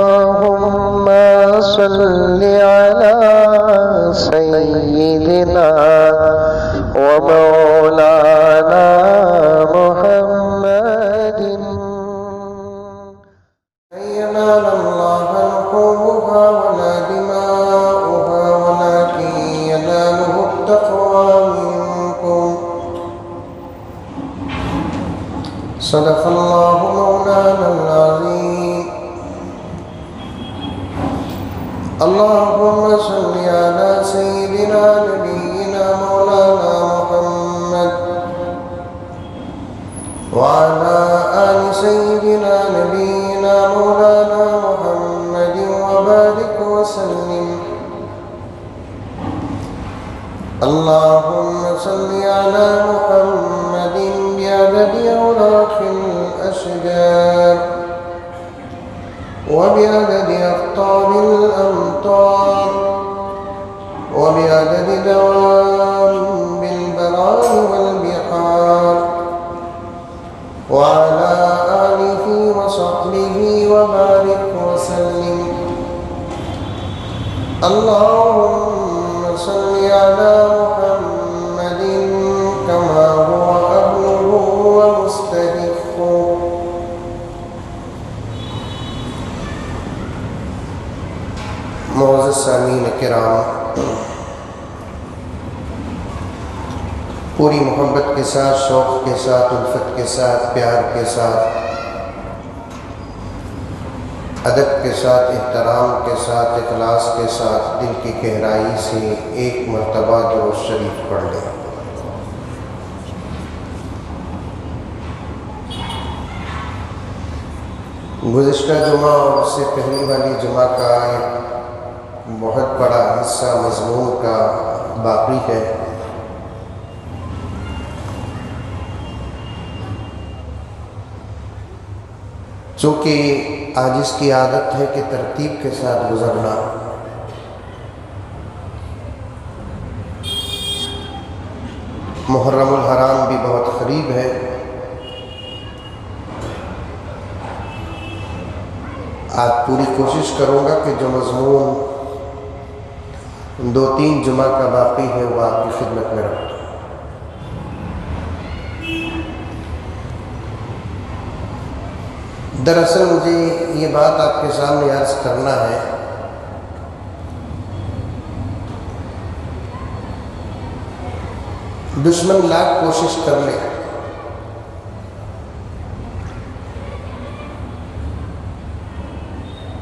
اللهم صل على سيدنا ومولانا محمد ينال الله لحومها ولا دماؤها ولكن يناله التقوى منكم صدق الله مولانا العظيم. اللهم صل على سيدنا نبينا مولانا محمد وعلى آل سيدنا نبينا مولانا محمد وبارك وسلم. اللهم صل على محمد بعدد أوراق الأشجار وبعدد أقطار الأمطار وبعدد دوام البرار والبحار وعلى آله وصحبه وبارك وسلم. اللهم صل على محمد كما هو أهله ومستحقه. معزز سامعین کرام، پوری محبت کے ساتھ، شوق کے ساتھ، الفت کے ساتھ، پیار کے ساتھ، ادب کے ساتھ، احترام کے ساتھ، اخلاص کے ساتھ، دل کی گہرائی سے ایک مرتبہ درود شریف پڑھ لیں۔ گزشتہ جمعہ اور اس سے پہلی والی جمعہ کا ایک بہت بڑا حصہ مضمون کا باقی ہے۔ چونکہ آج اس کی عادت ہے کہ ترتیب کے ساتھ گزرنا، محرم الحرام بھی بہت قریب ہے، آج پوری کوشش کروں گا کہ جو مضمون 2-3 جمعہ کا باقی ہے وہ آپ کی خدمت میں رکھتا ہوں۔ دراصل مجھے یہ بات آپ کے سامنے عرض کرنا ہے، دشمن لاکھ کوشش کر لے،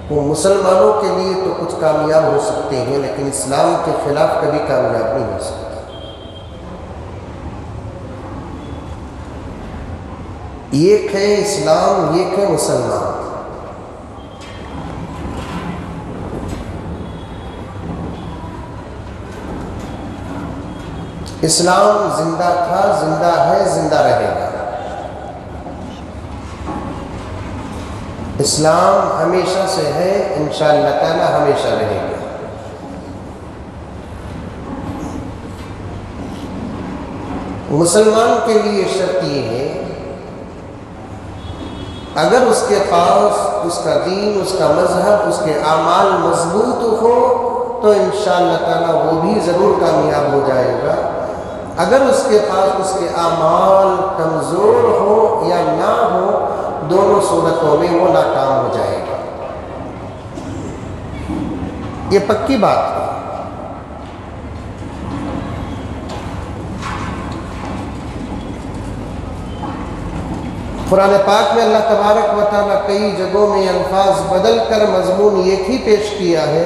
وہ مسلمانوں کے لیے تو کچھ کامیاب ہو سکتے ہیں لیکن اسلام کے خلاف کبھی کامیاب نہیں ہو سکتے۔ ایک ہے اسلام، ایک ہے مسلمان۔ اسلام زندہ تھا، زندہ ہے، زندہ رہے گا۔ اسلام ہمیشہ سے ہے، انشاءاللہ تعالی ہمیشہ رہے گا۔ مسلمان کے لیے شرط یہ ہے، اگر اس کے پاس اس کا دین، اس کا مذہب، اس کے اعمال مضبوط ہو تو انشاءاللہ تعالی وہ بھی ضرور کامیاب ہو جائے گا۔ اگر اس کے پاس اس کے اعمال کمزور ہو یا نہ ہو، دونوں صورتوں میں وہ ناکام ہو جائے گا۔ یہ پکی بات ہے۔ قرآن پاک میں اللہ تبارک و تعالیٰ کئی جگہوں میں الفاظ بدل کر مضمون ایک ہی پیش کیا ہے،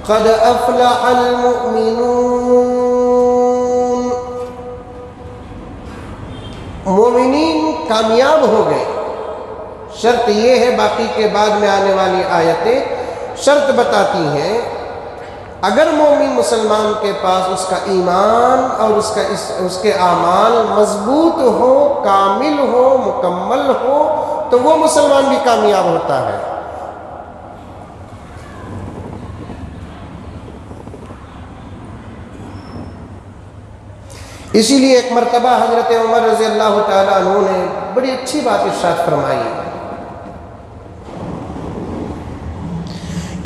قد افلح المؤمنون، مومنین کامیاب ہو گئے۔ شرط یہ ہے، باقی کے بعد میں آنے والی آیتیں شرط بتاتی ہیں، اگر مومن مسلمان کے پاس اس کا ایمان اور اس کے اعمال مضبوط ہو، کامل ہو، مکمل ہو، تو وہ مسلمان بھی کامیاب ہوتا ہے۔ اسی لیے ایک مرتبہ حضرت عمر رضی اللہ تعالیٰ عنہ نے بڑی اچھی بات ارشاد فرمائی،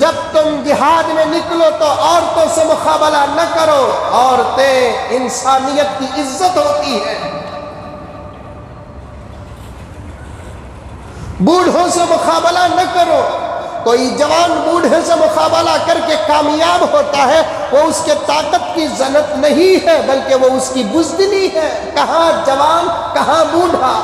جب تم جہاد میں نکلو تو عورتوں سے مقابلہ نہ کرو، عورتیں انسانیت کی عزت ہوتی ہے۔ بوڑھوں سے مقابلہ نہ کرو، کوئی جوان بوڑھے سے مقابلہ کر کے کامیاب ہوتا ہے، وہ اس کے طاقت کی زنت نہیں ہے بلکہ وہ اس کی بزدلی ہے۔ کہاں جوان کہاں بوڑھا۔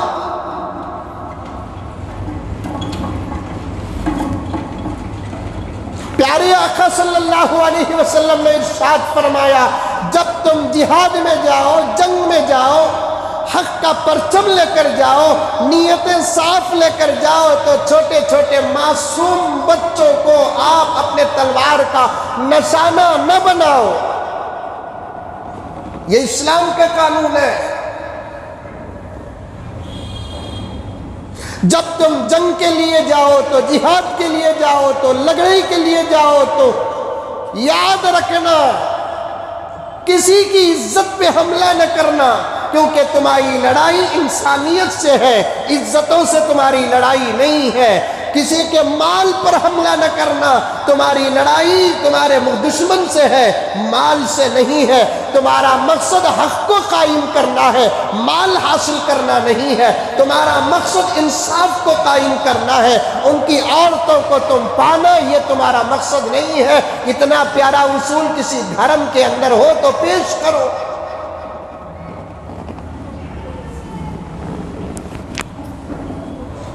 پیارے آقا صلی اللہ علیہ وسلم نے ارشاد فرمایا، جب تم جہاد میں جاؤ، جنگ میں جاؤ، حق کا پرچم لے کر جاؤ، نیتیں صاف لے کر جاؤ، تو چھوٹے چھوٹے معصوم بچوں کو آپ اپنے تلوار کا نشانہ نہ بناؤ۔ یہ اسلام کا قانون ہے۔ جب تم جنگ کے لیے جاؤ تو جہاد کے لیے جاؤ تو لڑائی کے لیے جاؤ تو یاد رکھنا کسی کی عزت پہ حملہ نہ کرنا، کیونکہ تمہاری لڑائی انسانیت سے ہے، عزتوں سے تمہاری لڑائی نہیں ہے۔ کسی کے مال پر حملہ نہ کرنا، تمہاری لڑائی تمہارے دشمن سے ہے، مال سے نہیں ہے۔ تمہارا مقصد حق کو قائم کرنا ہے، مال حاصل کرنا نہیں ہے۔ تمہارا مقصد انصاف کو قائم کرنا ہے، ان کی عورتوں کو تم پانا یہ تمہارا مقصد نہیں ہے۔ اتنا پیارا اصول کسی دھرم کے اندر ہو تو پیش کرو۔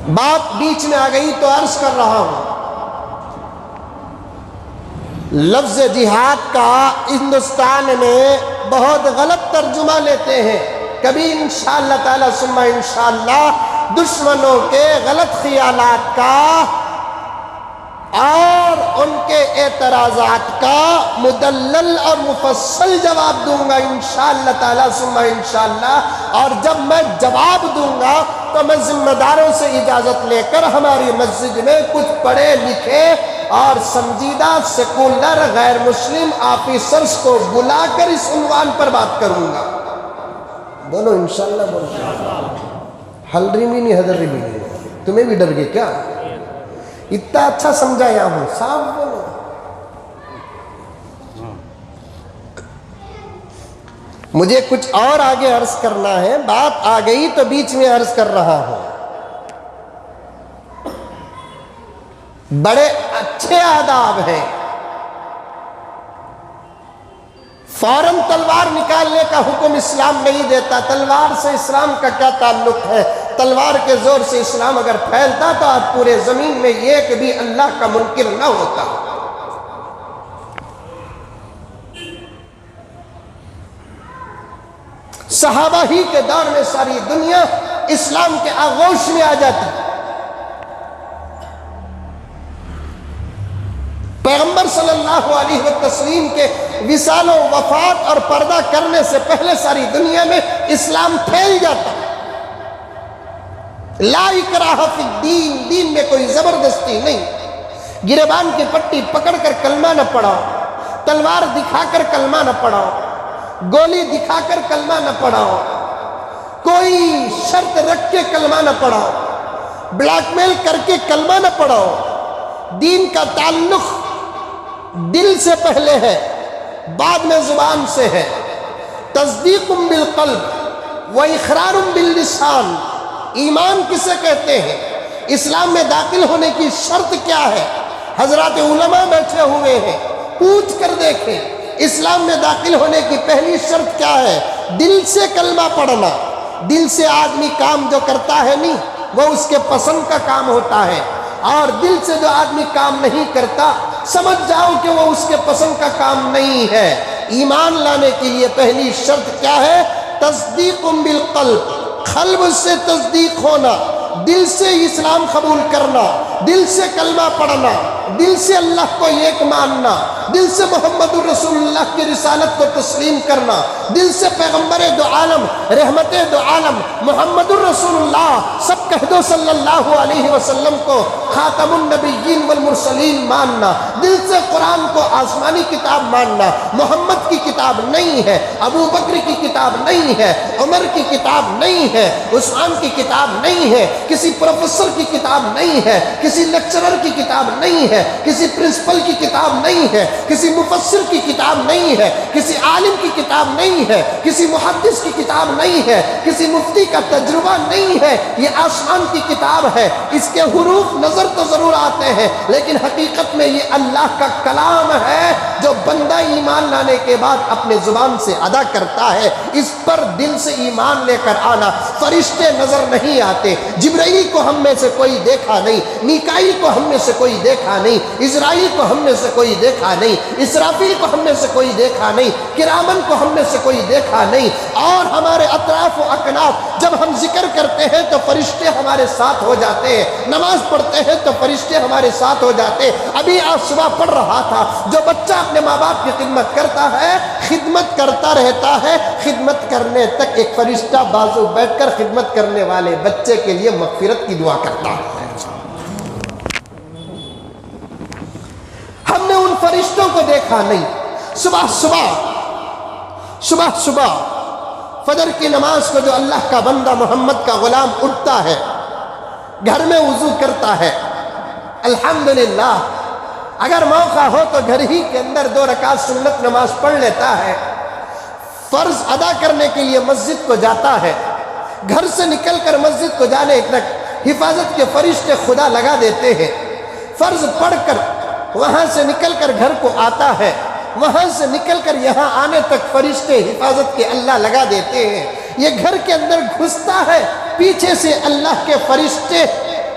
بات بیچ میں آ گئی تو عرض کر رہا ہوں، لفظ جہاد کا ہندوستان میں بہت غلط ترجمہ لیتے ہیں۔ کبھی انشاءاللہ تعالی ثم انشاءاللہ دشمنوں کے غلط خیالات کا اور ان کے اعتراضات کا مدلل اور مفصل جواب دوں گا انشاءاللہ تعالی ثم انشاءاللہ۔ اور جب میں جواب دوں گا تو میں ذمہ داروں سے اجازت لے کر ہماری مسجد میں کچھ پڑھے لکھے اور سنجیدہ سیکولر غیر مسلم آفیسرز کو بلا کر اس عنوان پر بات کروں گا۔ بولو انشاءاللہ، بولو۔ حلری بھی نہیں حضری بھی نہیں، تمہیں بھی ڈر گئے کیا؟ اتنا اچھا سمجھایا ہوں، صاف بولو۔ مجھے کچھ اور آگے عرض کرنا ہے، بات آ گئی تو بیچ میں عرض کر رہا ہوں۔ بڑے اچھے آداب ہیں۔ فوراً تلوار نکالنے کا حکم اسلام نہیں دیتا۔ تلوار سے اسلام کا کیا تعلق ہے؟ تلوار کے زور سے اسلام اگر پھیلتا تو آج پورے زمین میں ایک بھی اللہ کا منکر نہ ہوتا۔ صحابہ ہی کے دور میں ساری دنیا اسلام کے آغوش میں آ جاتی۔ پیغمبر صلی اللہ علیہ وسلم کے وصال و وفات اور پردہ کرنے سے پہلے ساری دنیا میں اسلام پھیل جاتا۔ لا اکراہ فی الدین، دین میں کوئی زبردستی نہیں۔ گریبان کی پٹی پکڑ کر کلمہ نہ پڑھاؤ، تلوار دکھا کر کلمہ نہ پڑھاؤ، گولی دکھا کر کلمہ نہ پڑھاؤ، کوئی شرط رکھ کے کلمہ نہ پڑھاؤ، بلیک میل کر کے کلمہ نہ پڑھاؤ۔ دین کا تعلق دل سے پہلے ہے، بعد میں زبان سے ہے۔ تصدیق بالقلب و اقرار باللسان۔ ایمان کسے کہتے ہیں؟ اسلام میں داخل ہونے کی شرط کیا ہے؟ حضرات علماء بیٹھے ہوئے ہیں، پوچھ کر دیکھیں اسلام میں داخل ہونے کی پہلی شرط کیا ہے؟ دل سے کلمہ پڑھنا۔ دل سے آدمی کام جو کرتا ہے نہیں وہ اس کے پسند کا کام ہوتا ہے، اور دل سے جو آدمی کام نہیں کرتا سمجھ جاؤ کہ وہ اس کے پسند کا کام نہیں ہے۔ ایمان لانے کے لیے پہلی شرط کیا ہے؟ تصدیق بالقلب، قلب سے تصدیق ہونا، دل سے اسلام قبول کرنا، دل سے کلمہ پڑھنا، دل سے اللہ کو ایک ماننا، دل سے محمد الرسول اللہ کی رسالت کو تسلیم کرنا، دل سے پیغمبر دو عالم، رحمت دو عالم محمد الرسول اللہ سب کہہ دو صلی اللہ علیہ وسلم کو خاتم النبیین والمرسلین ماننا، دل سے قرآن کو آسمانی کتاب ماننا، محمد کی کتاب نہیں ہے، ابو بکر کی کتاب نہیں ہے، عمر کی کتاب نہیں ہے، عثمان کی کتاب نہیں ہے، کسی پروفیسر کی کتاب نہیں ہے، کسی لیکچرر کی کتاب نہیں ہے، کسی پرنسپل کی کتاب نہیں ہے، کسی مفسر کی کتاب نہیں ہے، کسی عالم کی کتاب نہیں ہے، کسی محدث کی کتاب نہیں ہے، کسی مفتی کا تجربہ نہیں ہے، یہ آسمان کی کتاب ہے۔ اس کے حروف نظر تو ضرور آتے ہیں لیکن حقیقت میں یہ اللہ کا کلام ہے جو بندہ ایمان لانے کے بعد اپنے زبان سے ادا کرتا ہے۔ اس پر دل سے ایمان لے کر آنا۔ فرشتے نظر نہیں آتے، جبرائیل کو ہم میں سے کوئی دیکھا نہیں، میکائیل کو ہم میں سے کوئی دیکھا نہیں، اسرائیل کو ہم میں سے کوئی دیکھا نہیں، اسرافیل کو ہم میں سے کوئی دیکھا نہیں، کرامن کو ہم میں سے کوئی دیکھا نہیں، اور ہمارے اطراف و اکناف جب ہم ذکر کرتے ہیں تو فرشتے ہمارے ساتھ ہو جاتے ہیں، نماز پڑھتے ہیں تو فرشتے ہمارے ساتھ ہو جاتے ہیں۔ ابھی آج صبح پڑھ رہا تھا، جو بچہ اپنے ماں باپ کی خدمت کرتا ہے، خدمت کرتا رہتا ہے، خدمت کرنے تک ایک فرشتہ بازو بیٹھ کر خدمت کرنے والے بچے کے لیے مغفرت کی دعا کرتا ہے۔ ہم نے ان فرشتوں کو دیکھا نہیں۔ صبح صبح فجر کی نماز کو جو اللہ کا بندہ محمد کا غلام اٹھتا ہے، گھر میں وضو کرتا ہے، الحمدللہ اگر موقع ہو تو گھر ہی کے اندر 2 رکعت سنت نماز پڑھ لیتا ہے، فرض ادا کرنے کے لیے مسجد کو جاتا ہے، گھر سے نکل کر مسجد کو جانے تک حفاظت کے فرشتے خدا لگا دیتے ہیں، فرض پڑھ کر وہاں سے نکل کر گھر کو آتا ہے، وہاں سے نکل کر یہاں آنے تک فرشتے حفاظت کے اللہ لگا دیتے ہیں۔ یہ گھر کے اندر گھستا ہے، پیچھے سے اللہ کے فرشتے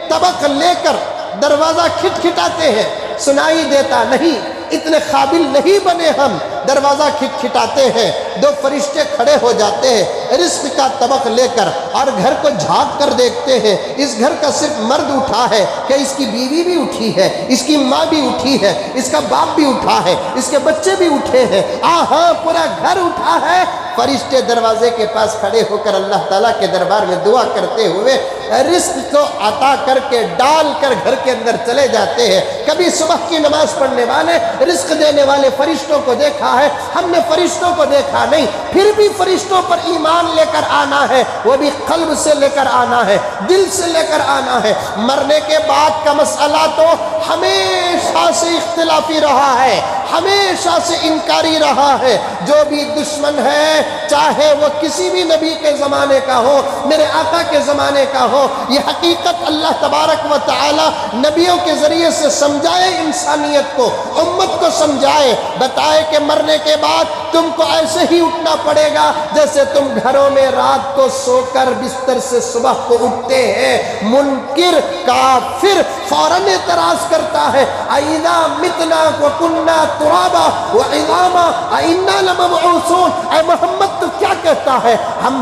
طبق لے کر دروازہ کھٹکھٹاتے ہیں، سنائی دیتا نہیں، اتنے قابل نہیں بنے ہم، دروازہ کھٹکھٹاتے ہیں، 2 فرشتے کھڑے ہو جاتے ہیں رزق کا طبق لے کر، اور گھر کو جھانک کر دیکھتے ہیں، اس گھر کا صرف مرد اٹھا ہے کہ اس کی بیوی بھی اٹھی ہے، اس کی ماں بھی اٹھی ہے، اس کا باپ بھی اٹھا ہے، اس کے بچے بھی اٹھے ہیں، ہاں پورا گھر اٹھا ہے۔ فرشتے دروازے کے پاس کھڑے ہو کر اللہ تعالیٰ کے دربار میں دعا کرتے ہوئے رزق کو عطا کر کے ڈال کر گھر کے اندر چلے جاتے ہیں۔ کبھی صبح کی نماز پڑھنے والے رزق دینے والے فرشتوں کو دیکھا ہے؟ ہم نے فرشتوں کو دیکھا نہیں، پھر بھی فرشتوں پر ایمان لے کر آنا ہے، وہ بھی قلب سے لے کر آنا ہے، دل سے لے کر آنا ہے۔ مرنے کے بعد کا مسئلہ تو ہمیشہ سے اختلافی رہا ہے، ہمیشہ سے انکاری رہا ہے۔ جو بھی دشمن ہے، چاہے وہ کسی بھی نبی کے زمانے کا ہو، میرے آقا کے زمانے کا ہو، یہ حقیقت اللہ تبارک و تعالی نبیوں کے ذریعے سے سمجھائے، انسانیت کو، امت کو سمجھائے، بتائے کہ مرنے کے بعد تم کو ایسے ہی اٹھنا پڑے گا جیسے تم گھروں میں رات کو سو کر بستر سے صبح کو اٹھتے ہیں۔ منکر کافر فوراً اعتراض کرتا ہے، اَإِذَا مِتْنَا وَكُنَّا تُرَابًا وَعِظَامًا أَإِنَّا لَمَبْعُوثُونَ۔ اے محمد تو کیا کہتا ہے؟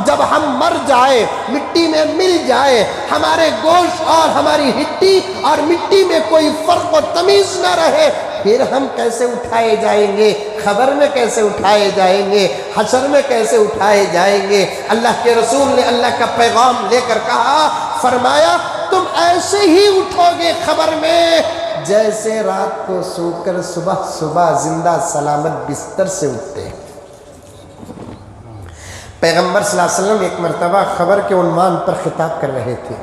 جب ہم مر جائے، مٹی میں مل جائے، ہمارے گوشت اور ہماری ہڈی اور مٹی میں کوئی فرق و تمیز نہ رہے، پھر ہم کیسے اٹھائے جائیں گے؟ خبر میں کیسے اٹھائے جائیں گے؟ حشر میں کیسے اٹھائے جائیں گے؟ اللہ کے رسول نے اللہ کا پیغام لے کر کہا، فرمایا تم ایسے ہی اٹھو گے خبر میں جیسے رات کو سو کر صبح زندہ سلامت بستر سے اٹھتے ہیں۔ پیغمبر صلی اللہ علیہ وسلم ایک مرتبہ خبر کے عنوان پر خطاب کر رہے تھے۔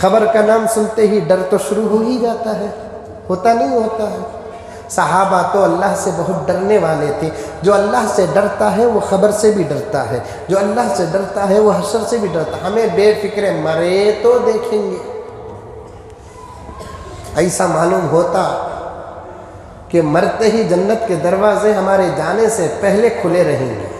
خبر کا نام سنتے ہی ڈر تو شروع ہو ہی جاتا ہے، ہوتا نہیں ہوتا ہے؟ صحابہ تو اللہ سے بہت ڈرنے والے تھے۔ جو اللہ سے ڈرتا ہے وہ خبر سے بھی ڈرتا ہے، جو اللہ سے ڈرتا ہے وہ حشر سے بھی ڈرتا ہے۔ ہمیں بے فکر مرے تو دیکھیں گے، ایسا معلوم ہوتا کہ مرتے ہی جنت کے دروازے ہمارے جانے سے پہلے کھلے رہیں گے۔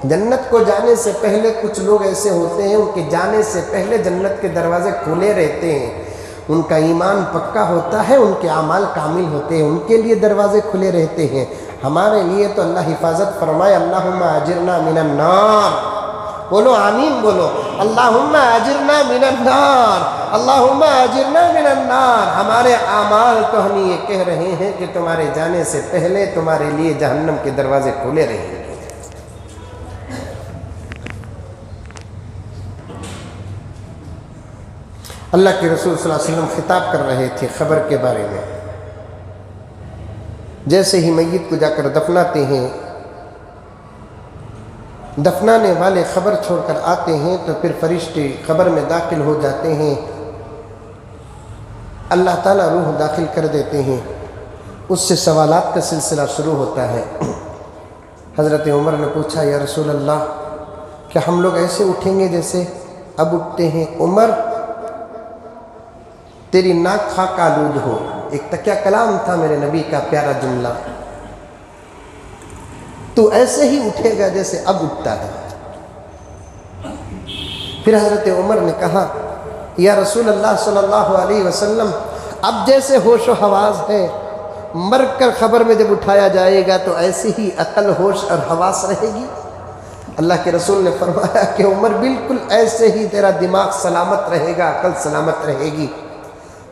جنت کو جانے سے پہلے کچھ لوگ ایسے ہوتے ہیں، ان کے جانے سے پہلے جنت کے دروازے کھلے رہتے ہیں، ان کا ایمان پکا ہوتا ہے، ان کے اعمال کامل ہوتے ہیں، ان کے لیے دروازے کھلے رہتے ہیں۔ ہمارے لیے تو اللہ حفاظت فرمائے، اللہم اجرنا من النار، بولو آمین بولو. اللہم اجرنا من النار، اللہم اجرنا من النار. ہمارے اعمال تو ہم یہ کہہ رہے ہیں کہ تمہارے جانے سے پہلے تمہارے لیے جہنم کے دروازے کھلے رہیں گے. اللہ کے رسول صلی اللہ علیہ وسلم خطاب کر رہے تھے خبر کے بارے میں. جیسے ہی میت کو جا کر دفناتے ہیں، دفنانے والے خبر چھوڑ کر آتے ہیں تو پھر فرشتے خبر میں داخل ہو جاتے ہیں. اللہ تعالیٰ روح داخل کر دیتے ہیں. اس سے سوالات کا سلسلہ شروع ہوتا ہے. حضرت عمر نے پوچھا یا رسول اللہ کیا ہم لوگ ایسے اٹھیں گے جیسے اب اٹھتے ہیں؟ عمر تیری ناک خاک آلود ہو. ایک تکیہ کلام تھا میرے نبی کا پیارا جملہ. تو ایسے ہی اٹھے گا جیسے اب اٹھتا ہے. پھر حضرت عمر نے کہا یا رسول اللہ صلی اللہ علیہ وسلم اب جیسے ہوش و حواس ہے، مر کر خبر میں جب اٹھایا جائے گا تو ایسی ہی عقل، ہوش اور حواس رہے گی؟ اللہ کے رسول نے فرمایا کہ عمر بالکل ایسے ہی تیرا دماغ سلامت رہے گا، عقل سلامت رہے گی.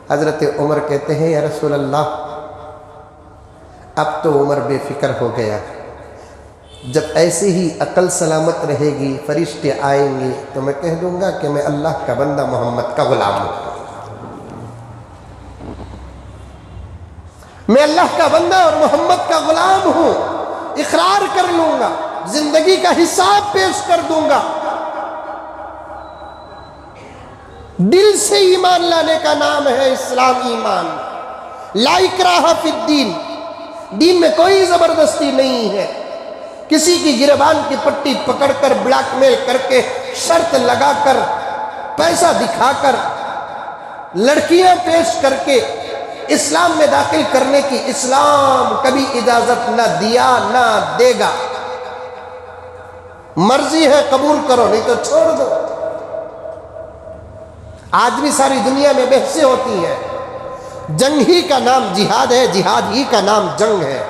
حضرت عمر کہتے ہیں یا رسول اللہ اب تو عمر بے فکر ہو گیا. جب ایسی ہی عقل سلامت رہے گی، فرشتے آئیں گے تو میں کہہ دوں گا کہ میں اللہ کا بندہ محمد کا غلام ہوں. میں اللہ کا بندہ اور محمد کا غلام ہوں. اقرار کر لوں گا، زندگی کا حساب پیش کر دوں گا. دل سے ایمان لانے کا نام ہے اسلام. ایمان لا اکراہ فی الدین، دین میں کوئی زبردستی نہیں ہے. کسی کی گربان کی پٹی پکڑ کر بلیک میل کر کے شرط لگا کر پیسہ دکھا کر لڑکیاں پیش کر کے اسلام میں داخل کرنے کی اسلام کبھی اجازت نہ دیا نہ دے گا. مرضی ہے قبول کرو نہیں تو چھوڑ دو. آج بھی ساری دنیا میں بحثیں ہوتی ہیں. جنگ ہی کا نام جہاد ہے، جہاد ہی کا نام جنگ ہے،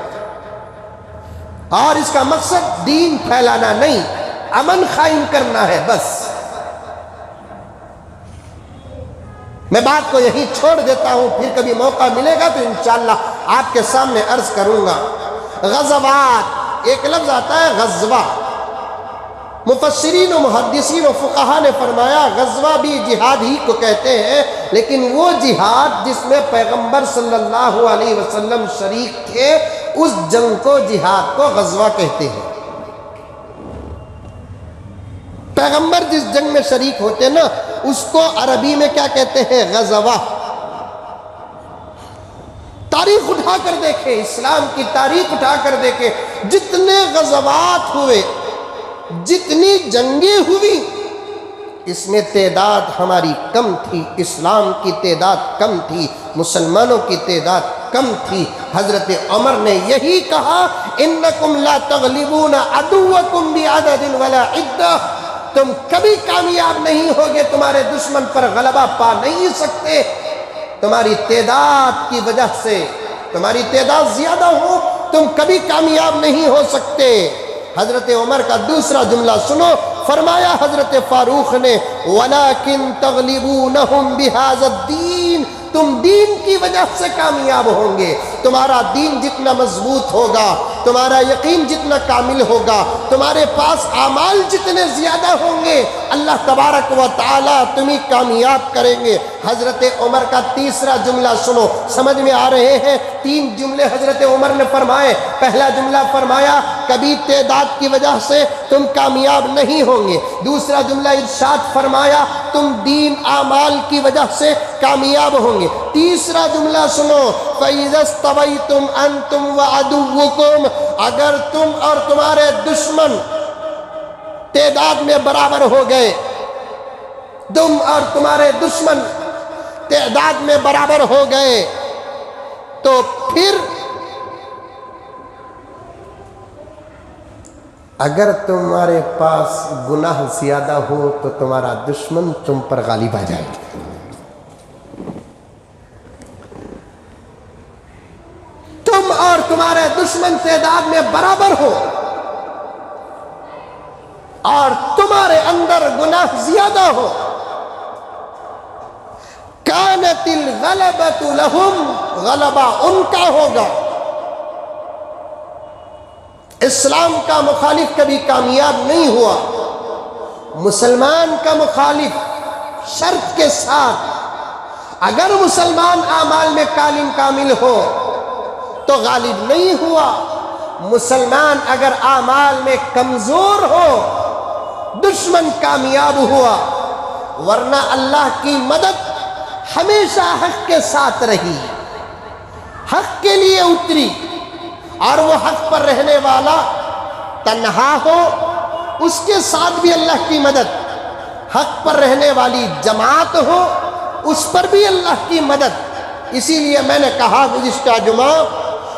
اور اس کا مقصد دین پھیلانا نہیں، امن قائم کرنا ہے بس. میں بات کو یہیں چھوڑ دیتا ہوں، پھر کبھی موقع ملے گا تو انشاءاللہ آپ کے سامنے عرض کروں گا. غزوات، ایک لفظ آتا ہے غزوہ. مفسرین و محدثین و فقہا نے فرمایا غزوہ بھی جہاد ہی کو کہتے ہیں، لیکن وہ جہاد جس میں پیغمبر صلی اللہ علیہ وسلم شریک تھے اس جنگ کو جہاد کو غزوہ کہتے ہیں. پیغمبر جس جنگ میں شریک ہوتے ہیں نا اس کو عربی میں کیا کہتے ہیں؟ غزوہ. تاریخ اٹھا کر دیکھیں، اسلام کی تاریخ اٹھا کر دیکھیں، جتنے غزوات ہوئے، جتنی جنگیں ہوئی، اس میں تعداد ہماری کم تھی، اسلام کی تعداد کم تھی، مسلمانوں کی تعداد کم تھی. حضرت عمر نے یہی کہا انکم لا تغلبون عدوکم بعدد ولا عدہ، تم کبھی کامیاب نہیں ہوگے، تمہارے دشمن پر غلبہ پا نہیں سکتے تمہاری تعداد کی وجہ سے. تمہاری تعداد زیادہ ہو تم کبھی کامیاب نہیں ہو سکتے. حضرت عمر کا دوسرا جملہ سنو، فرمایا حضرت فاروق نے وَلَكِن تَغْلِبُونَهُمْ بِهَذَا الدِّينِ، تم دین کی وجہ سے کامیاب ہوں گے. تمہارا دین جتنا مضبوط ہوگا، تمہارا یقین جتنا کامل ہوگا، تمہارے پاس اعمال جتنے زیادہ ہوں گے، اللہ تبارک و تعالی تمہیں کامیاب کریں گے. حضرت عمر کا تیسرا جملہ سنو، سمجھ میں آ رہے ہیں؟ 3 جملے حضرت عمر نے فرمائے. پہلا جملہ فرمایا کبھی تعداد کی وجہ سے تم کامیاب نہیں ہوں گے. دوسرا جملہ ارشاد فرمایا تم دین اعمال کی وجہ سے کامیاب ہوں گے. تیسرا جملہ سنو، فَإِذَا اسْتَوَيْتُمْ أَنْتُمْ وَعَدُوُّكُمْ، اگر تم اور تمہارے دشمن تعداد میں برابر ہو گئے، تم اور تمہارے دشمن تعداد میں برابر ہو گئے تو پھر اگر تمہارے پاس گناہ زیادہ ہو تو تمہارا دشمن تم پر غالب آ جائے گا. تم اور تمہارے دشمن تعداد میں برابر ہو اور تم تمہارے اندر گناہ زیادہ ہو، کانت الغلبۃ لہم، غلبہ ان کا ہوگا۔ اسلام کا مخالف کبھی کامیاب نہیں ہوا، مسلمان کا مخالف شرط کے ساتھ اگر مسلمان اعمال میں کامل ہو تو غالب نہیں ہوا، مسلمان اگر اعمال میں کمزور ہو دشمن کامیاب ہوا، ورنہ اللہ کی مدد ہمیشہ حق کے ساتھ رہی، حق کے لیے اتری، اور وہ حق پر رہنے والا تنہا ہو اس کے ساتھ بھی اللہ کی مدد، حق پر رہنے والی جماعت ہو اس پر بھی اللہ کی مدد۔ اسی لیے میں نے کہا گزشتہ جمعہ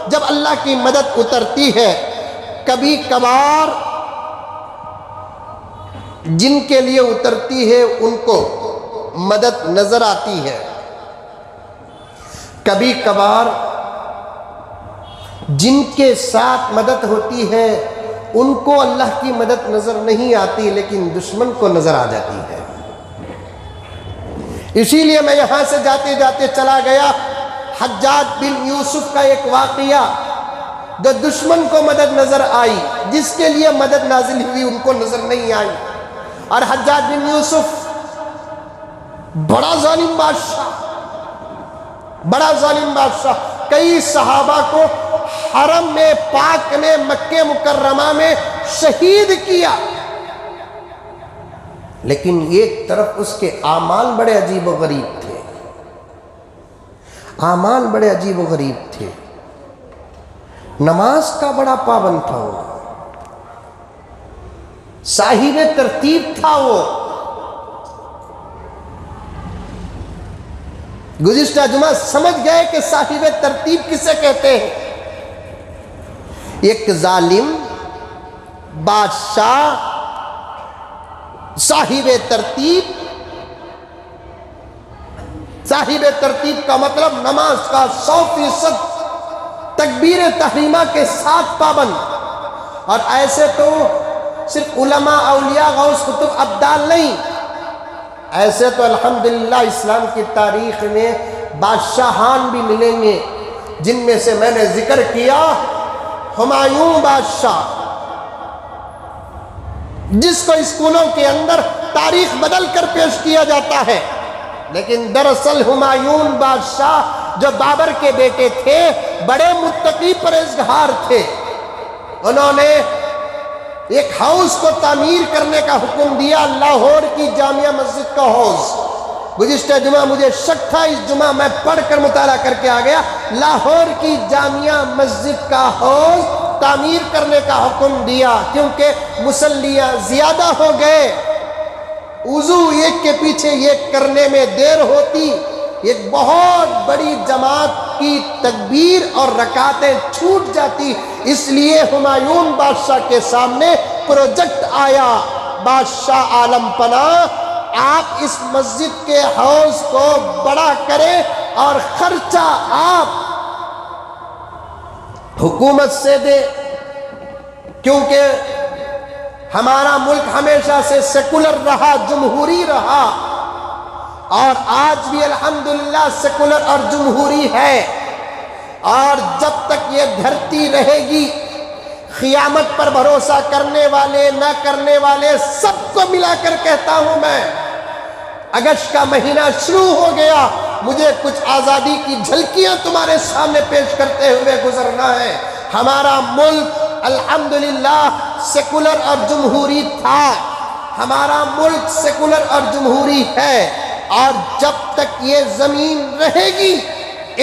جب اللہ کی مدد اترتی ہے کبھی کبھار جن کے لیے اترتی ہے ان کو مدد نظر آتی ہے، کبھی کبھار جن کے ساتھ مدد ہوتی ہے ان کو اللہ کی مدد نظر نہیں آتی لیکن دشمن کو نظر آ جاتی ہے۔ اسی لیے میں یہاں سے جاتے جاتے چلا گیا حجاج بن یوسف کا ایک واقعہ، جو دشمن کو مدد نظر آئی، جس کے لیے مدد نازل ہوئی ان کو نظر نہیں آئی۔ اور حجاج بن یوسف بڑا ظالم بادشاہ، کئی صحابہ کو حرم میں پاک میں مکہ مکرمہ میں شہید کیا، لیکن ایک طرف اس کے اعمال بڑے عجیب و غریب تھے، اعمال بڑے عجیب و غریب تھے، نماز کا بڑا پابند تھا، وہ صاحب ترتیب تھا۔ وہ گزشتہ جمعہ سمجھ گئے کہ صاحب ترتیب کسے کہتے ہیں؟ ایک ظالم بادشاہ صاحب ترتیب، صاحب ترتیب کا مطلب نماز کا 100% تکبیر تحریمہ کے ساتھ پابند۔ اور ایسے تو صرف علماء، اولیاء، غوث، قطب، ابدال نہیں، ایسے تو الحمدللہ اسلام کی تاریخ میں بادشاہان بھی ملیں گے، جن میں سے میں نے ذکر کیا ہمایوں بادشاہ، جس کو اسکولوں کے اندر تاریخ بدل کر پیش کیا جاتا ہے، لیکن دراصل ہمایوں بادشاہ جو بابر کے بیٹے تھے بڑے متقی پرہیزگار تھے۔ انہوں نے ایک ہاؤس کو تعمیر کرنے کا حکم دیا، لاہور کی جامعہ مسجد کا ہاؤس۔ گزشتہ جمعہ مجھے شک تھا، اس جمعہ میں پڑھ کر مطالعہ کر کے آ گیا، لاہور کی جامعہ مسجد کا ہاؤس تعمیر کرنے کا حکم دیا، کیونکہ مصلیاں زیادہ ہو گئے، وضو ایک کے پیچھے ایک کرنے میں دیر ہوتی، ایک بہت بڑی جماعت کی تکبیر اور رکعتیں چھوٹ جاتی۔ اس لیے ہمایوں بادشاہ کے سامنے پروجیکٹ آیا، بادشاہ عالم پناہ آپ اس مسجد کے ہاؤس کو بڑا کریں اور خرچہ آپ حکومت سے دے، کیونکہ ہمارا ملک ہمیشہ سے سیکولر رہا، جمہوری رہا، اور آج بھی الحمدللہ سیکولر اور جمہوری ہے، اور جب تک یہ دھرتی رہے گی قیامت پر بھروسہ کرنے والے نہ کرنے والے سب کو ملا کر کہتا ہوں میں، اگست کا مہینہ شروع ہو گیا، مجھے کچھ آزادی کی جھلکیاں تمہارے سامنے پیش کرتے ہوئے گزرنا ہے۔ ہمارا ملک الحمدللہ سیکولر اور جمہوری تھا، ہمارا ملک سیکولر اور جمہوری ہے، اور جب تک یہ زمین رہے گی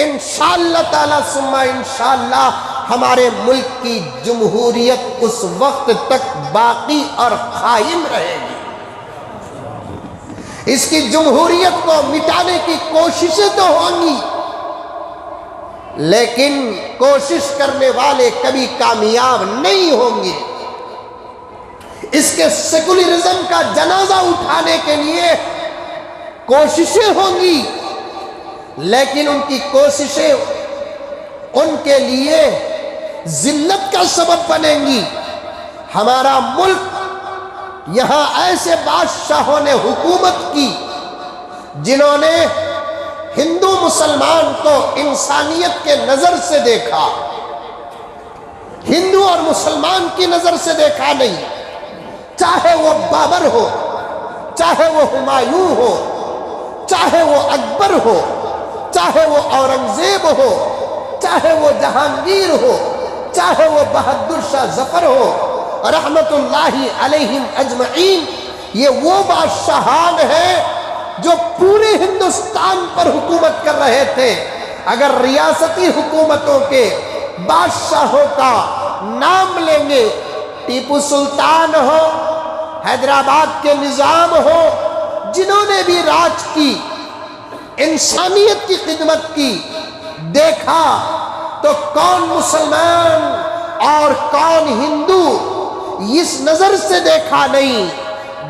انشاءاللہ تعالی ثم انشاءاللہ ہمارے ملک کی جمہوریت اس وقت تک باقی اور قائم رہے گی۔ اس کی جمہوریت کو مٹانے کی کوششیں تو ہوں گی، لیکن کوشش کرنے والے کبھی کامیاب نہیں ہوں گے۔ اس کے سیکولرزم کا جنازہ اٹھانے کے لیے کوششیں ہوں گی، لیکن ان کی کوششیں ان کے لیے ذلت کا سبب بنیں گی۔ ہمارا ملک یہاں ایسے بادشاہوں نے حکومت کی جنہوں نے ہندو مسلمان کو انسانیت کے نظر سے دیکھا، ہندو اور مسلمان کی نظر سے دیکھا نہیں، چاہے وہ بابر ہو، چاہے وہ ہمایوں ہو، چاہے وہ اکبر ہو، چاہے وہ اورنگزیب ہو، چاہے وہ جہانگیر ہو، چاہے وہ بہادر شاہ ظفر ہو رحمت اللہ علیہم اجمعین۔ یہ وہ بادشاہان ہیں جو پورے ہندوستان پر حکومت کر رہے تھے۔ اگر ریاستی حکومتوں کے بادشاہوں کا نام لیں گے، ٹیپو سلطان ہو، حیدرآباد کے نظام ہو، جنہوں نے بھی راج کی، انسانیت کی خدمت کی، دیکھا تو کون مسلمان اور کون ہندو اس نظر سے دیکھا نہیں،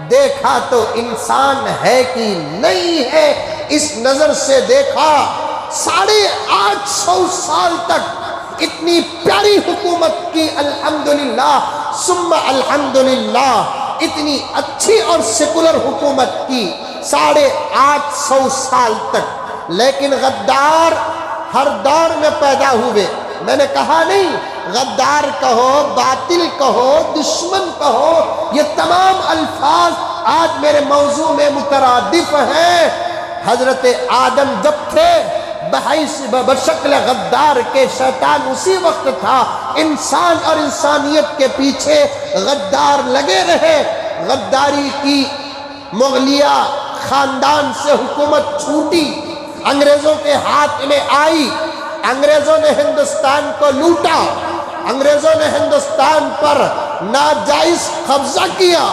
دیکھا تو انسان ہے کہ نہیں ہے اس نظر سے دیکھا۔ 850 سال تک اتنی پیاری حکومت کی، الحمدللہ ثم الحمدللہ، اتنی اچھی اور سیکولر حکومت کی 850 سال تک، لیکن غدار ہر دور میں پیدا ہوئے۔ میں نے کہا نہیں، غدار کہو، باطل کہو، دشمن کہو، یہ تمام الفاظ آج میرے موضوع میں مترادف ہیں۔ حضرت آدم جب تھے بشکل غدار کے، شیطان اسی وقت تھا، انسان اور انسانیت کے پیچھے غدار لگے رہے۔ غداری کی، مغلیہ خاندان سے حکومت چھوٹی، انگریزوں کے ہاتھ میں آئی، انگریزوں نے ہندوستان کو لوٹا، انگریزوں نے ہندوستان پر ناجائز قبضہ کیا،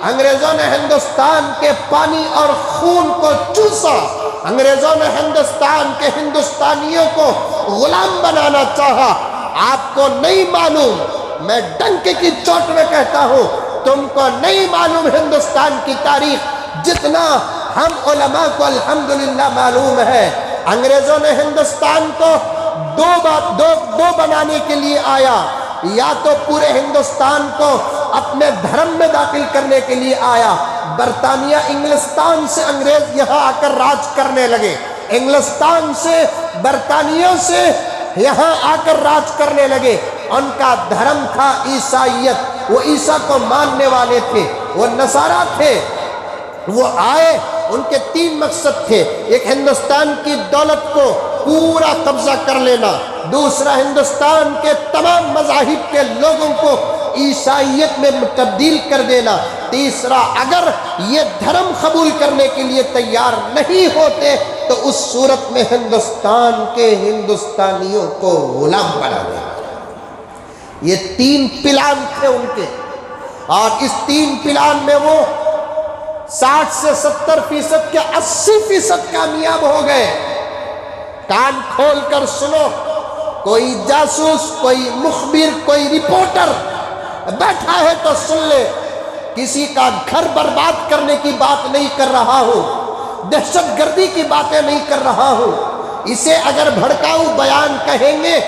انگریزوں نے ہندوستان کے پانی اور خون کو چوسا، انگریزوں نے ہندوستان کے ہندوستانیوں کو غلام بنانا چاہا۔ آپ کو نہیں معلوم، میں ڈنک کی چوٹ میں کہتا ہوں، تم کو نہیں معلوم ہندوستان کی تاریخ جتنا ہم علماء کو الحمدللہ معلوم ہے۔ انگریزوں نے ہندوستان کو دو بنانے کے لیے آیا، یا تو پورے ہندوستان کو اپنے دھرم میں داخل کرنے کے لیے آیا۔ برطانیہ انگلستان سے انگریز یہاں آ کر راج کرنے لگے، انگلستان سے، برطانیہ سے یہاں آ کر راج کرنے لگے۔ ان کا دھرم تھا عیسائیت، وہ عیسیٰ کو ماننے والے تھے، وہ نصارہ تھے۔ وہ آئے، ان کے 3 مقصد تھے، ایک ہندوستان کی دولت کو پورا قبضہ کر لینا، دوسرا ہندوستان کے تمام مذاہب کے لوگوں کو عیسائیت میں تبدیل کر دینا، تیسرا اگر یہ دھرم قبول کرنے کے لیے تیار نہیں ہوتے تو اس صورت میں ہندوستان کے ہندوستانیوں کو غلام بنا دینا۔ یہ 3 پلان تھے ان کے، اور اس 3 پلان میں وہ 60 سے 70% کے 80% کامیاب ہو گئے۔ کان کھول کر سنو، کوئی جاسوس، کوئی مخبر، کوئی رپورٹر بیٹھا ہے تو سن لے، کسی کا گھر برباد کرنے کی بات نہیں کر رہا ہوں، دہشت گردی کی باتیں نہیں کر رہا ہوں۔ اسے اگر بھڑکاؤ بیان کہیں گے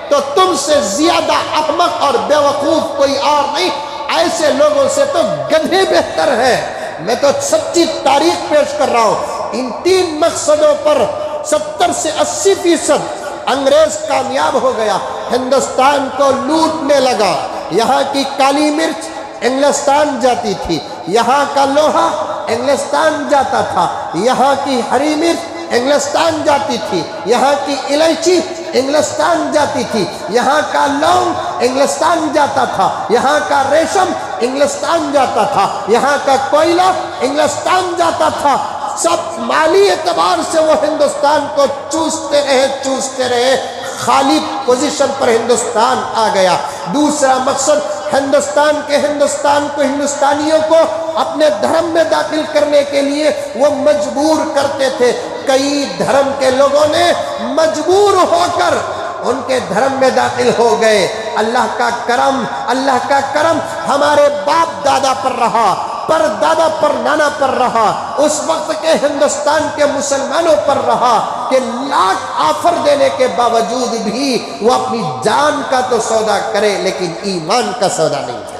تو تم سے زیادہ احمق اور بیوقوف کوئی اور نہیں، ایسے لوگوں سے تو گدھے بہتر ہیں۔ میں تو سچی تاریخ پیش کر رہا ہوں۔ ان 3 مقصدوں پر 70 سے 80% انگریز کامیاب ہو گیا، ہندوستان کو لوٹنے لگا۔ یہاں کی کالی مرچ انگلستان جاتی تھی، یہاں کا لوہا انگلستان جاتا تھا، یہاں کی ہری مرچ انگلستان جاتی تھی، یہاں کی الائچی انگلستان جاتی تھی، یہاں کا لونگ انگلستان جاتا تھا، یہاں کا ریشم انگلستان جاتا تھا، یہاں کا کوئلہ انگلستان جاتا تھا۔ سب مالی اعتبار سے وہ ہندوستان کو چوستے رہے، خالی پوزیشن پر ہندوستان آ گیا۔ دوسرا مقصد، ہندوستان کو، ہندوستانیوں کو اپنے دھرم میں داخل کرنے کے لیے وہ مجبور کرتے تھے۔ کئی دھرم کے لوگوں نے مجبور ہو کر ان کے دھرم میں داخل ہو گئے۔ اللہ کا کرم ہمارے باپ دادا پر رہا، پر دادا پر نانا پر رہا، اس وقت کے ہندوستان کے مسلمانوں پر رہا کہ لاکھ آفر دینے کے باوجود بھی وہ اپنی جان کا تو سودا کرے لیکن ایمان کا سودا نہیں کرے۔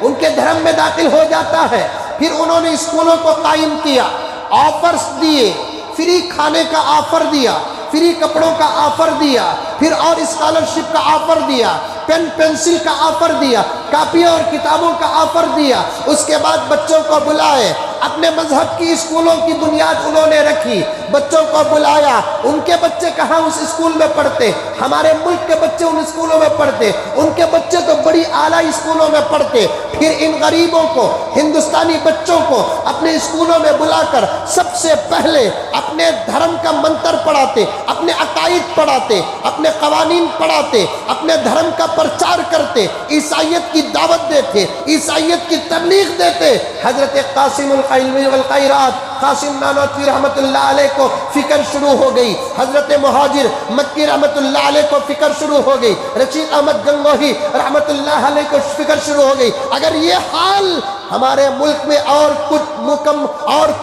ان کے دھرم میں داخل ہو جاتا ہے. پھر انہوں نے اسکولوں کو قائم کیا، آفرز دیے، فری کھانے کا آفر دیا، فری کپڑوں کا آفر دیا، پھر اور اسکالرشپ کا آفر دیا، پین پینسل کا آفر دیا، کاپیوں اور کتابوں کا آفر دیا. اس کے بعد بچوں کو بلائے، اپنے مذہب کی اسکولوں کی بنیاد انہوں نے رکھی، بچوں کو بلایا. ان کے بچے کہاں اس اسکول میں پڑھتے؟ ہمارے ملک کے بچے ان اسکولوں میں پڑھتے، ان کے بچے تو بڑی اعلیٰ اسکولوں میں پڑھتے. پھر ان غریبوں کو، ہندوستانی بچوں کو اپنے اسکولوں میں بلا کر سب سے پہلے اپنے دھرم کا منتر پڑھاتے، اپنے عقائد پڑھاتے، اپنے قوانین پڑھاتے، اپنے دھرم کا پرچار کرتے، عیسائیت کی دعوت دیتے، عیسائیت کی تبلیغ دیتے. حضرت قاسم العلمی والخیرات قاسم نانوتوی رحمت اللہ علیہ کو فکر شروع ہو گئی، حضرت مہاجر مکی رحمت اللہ علیہ کو فکر شروع ہو گئی، رشید احمد گنگوہی رحمت اللہ علیہ کو فکر شروع ہو گئی. اگر یہ حال ہمارے ملک میں اور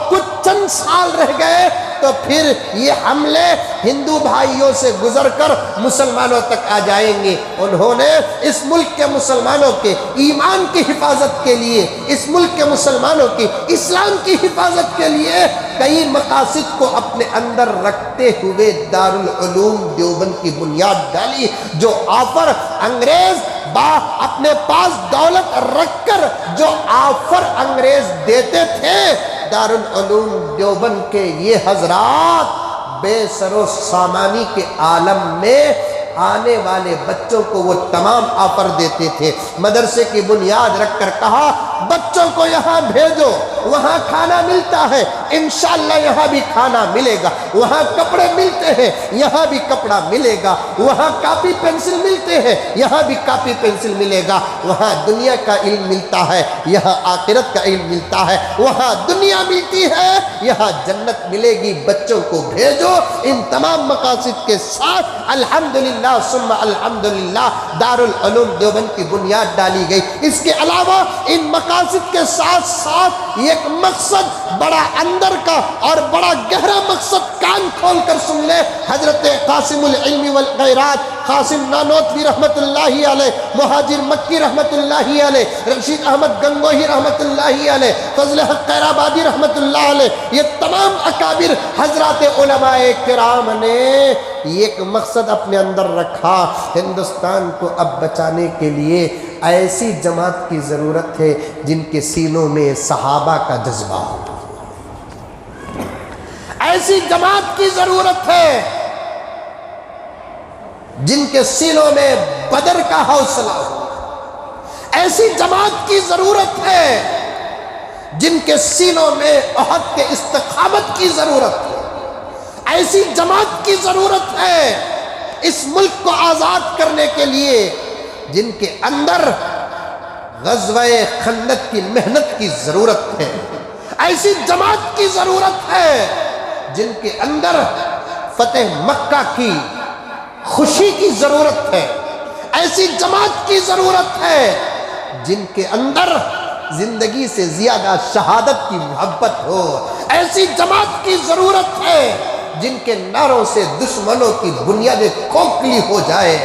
کچھ چند سال رہ گئے تو پھر یہ حملے ہندو بھائیوں سے گزر کر مسلمانوں تک آ جائیں گے. انہوں نے اس ملک کے مسلمانوں کے ایمان کی حفاظت کے لیے، اس ملک کے مسلمانوں کی اسلام کی حفاظت کے لیے کئی مقاصد کو اپنے اندر رکھتے ہوئے دارالعلوم دیوبند کی بنیاد ڈالی. جو آفر انگریز اپنے پاس دولت رکھ کر جو آفر انگریز دیتے تھے، دارالعلوم دیوبند کے یہ حضرات بے سر و سامانی کے عالم میں آنے والے بچوں کو وہ تمام آفر دیتے تھے. مدرسے کی بنیاد رکھ کر کہا بچوں کو یہاں بھیجو، وہاں کھانا ملتا ہے، انشاءاللہ یہاں بھی کھانا ملے گا، وہاں کپڑے ملتے ہیں یہاں بھی کپڑا ملے گا، وہاں کاپی پینسل ملتے ہیں یہاں بھی کاپی پینسل ملے گا، وہاں دنیا کا علم ملتا ہے یہاں آخرت کا علم ملتا ہے، وہاں دنیا ملتی ہے یہاں جنت ملے گی. بچوں کو بھیجو. ان تمام مقاصد کے ساتھ الحمدللہ ثم الحمدللہ دارالعلوم دیوبند کی بنیاد ڈالی گئی. اس کے علاوہ ان مقاصد کے ساتھ ساتھ ایک مقصد بڑا اندر کا اور بڑا گہرا مقصد، کان کھول کر سن لے. حضرت قاسم العلمی والخیرات قاسم نانوتوی رحمت اللہ علیہ، مہاجر مکی رحمت اللہ علیہ، رشید احمد گنگوہی رحمت اللہ علیہ، فضل حق خیرآبادی رحمت اللہ علیہ، یہ تمام اکابر حضرات علماء کرام نے ایک مقصد اپنے اندر رکھا. ہندوستان کو اب بچانے کے لیے ایسی جماعت کی ضرورت ہے جن کے سینوں میں صحابہ کا جذبہ ہو، ایسی جماعت کی ضرورت ہے جن کے سینوں میں بدر کا حوصلہ ہو، ایسی جماعت کی ضرورت ہے جن کے سینوں میں احد کے استقامت کی ضرورت ہے، ایسی جماعت کی ضرورت ہے اس ملک کو آزاد کرنے کے لیے جن کے اندر غزوہ خندق کی محنت کی ضرورت ہے، ایسی جماعت کی ضرورت ہے جن کے اندر فتح مکہ کی خوشی کی ضرورت ہے، ایسی جماعت کی ضرورت ہے جن کے اندر زندگی سے زیادہ شہادت کی محبت ہو، ایسی جماعت کی ضرورت ہے جن کے نعروں سے دشمنوں کی بنیادیں کھوکھلی ہو جائے،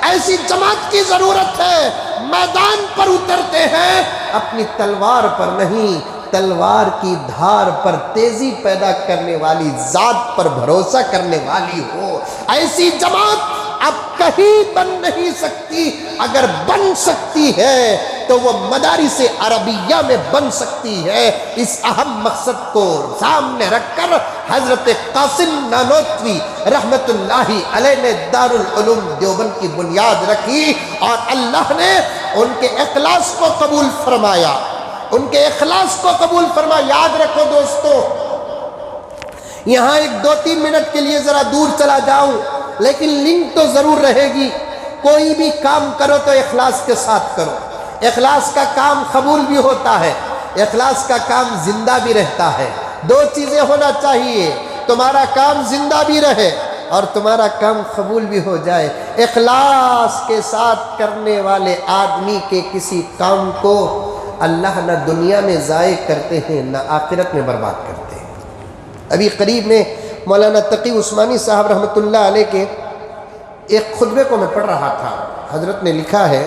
ایسی جماعت کی ضرورت ہے میدان پر اترتے ہیں اپنی تلوار پر نہیں، تلوار کی دھار پر تیزی پیدا کرنے والی ذات پر بھروسہ کرنے والی ہو. ایسی جماعت اب کہیں بن نہیں سکتی، اگر بن سکتی ہے تو وہ مدارس عربیہ میں بن سکتی ہے. اس اہم مقصد کو سامنے رکھ کر حضرت قاسم نانوتوی رحمت اللہ علیہ نے دارالعلوم دیوبند کی بنیاد رکھی اور اللہ نے ان کے اخلاص کو قبول فرمایا، ان کے اخلاص کو قبول فرمایا. یاد رکھو دوستو، یہاں ایک 2-3 منٹ کے لیے ذرا دور چلا جاؤں لیکن لنک تو ضرور رہے گی. کوئی بھی کام کرو تو اخلاص کے ساتھ کرو. اخلاص کا کام قبول بھی ہوتا ہے، اخلاص کا کام زندہ بھی رہتا ہے. 2 چیزیں ہونا چاہیے، تمہارا کام زندہ بھی رہے اور تمہارا کام قبول بھی ہو جائے. اخلاص کے ساتھ کرنے والے آدمی کے کسی کام کو اللہ نہ دنیا میں ضائع کرتے ہیں نہ آخرت میں برباد کرتے ہیں. ابھی قریب میں مولانا تقی عثمانی صاحب رحمۃ اللہ علیہ کے ایک خطبے کو میں پڑھ رہا تھا. حضرت نے لکھا ہے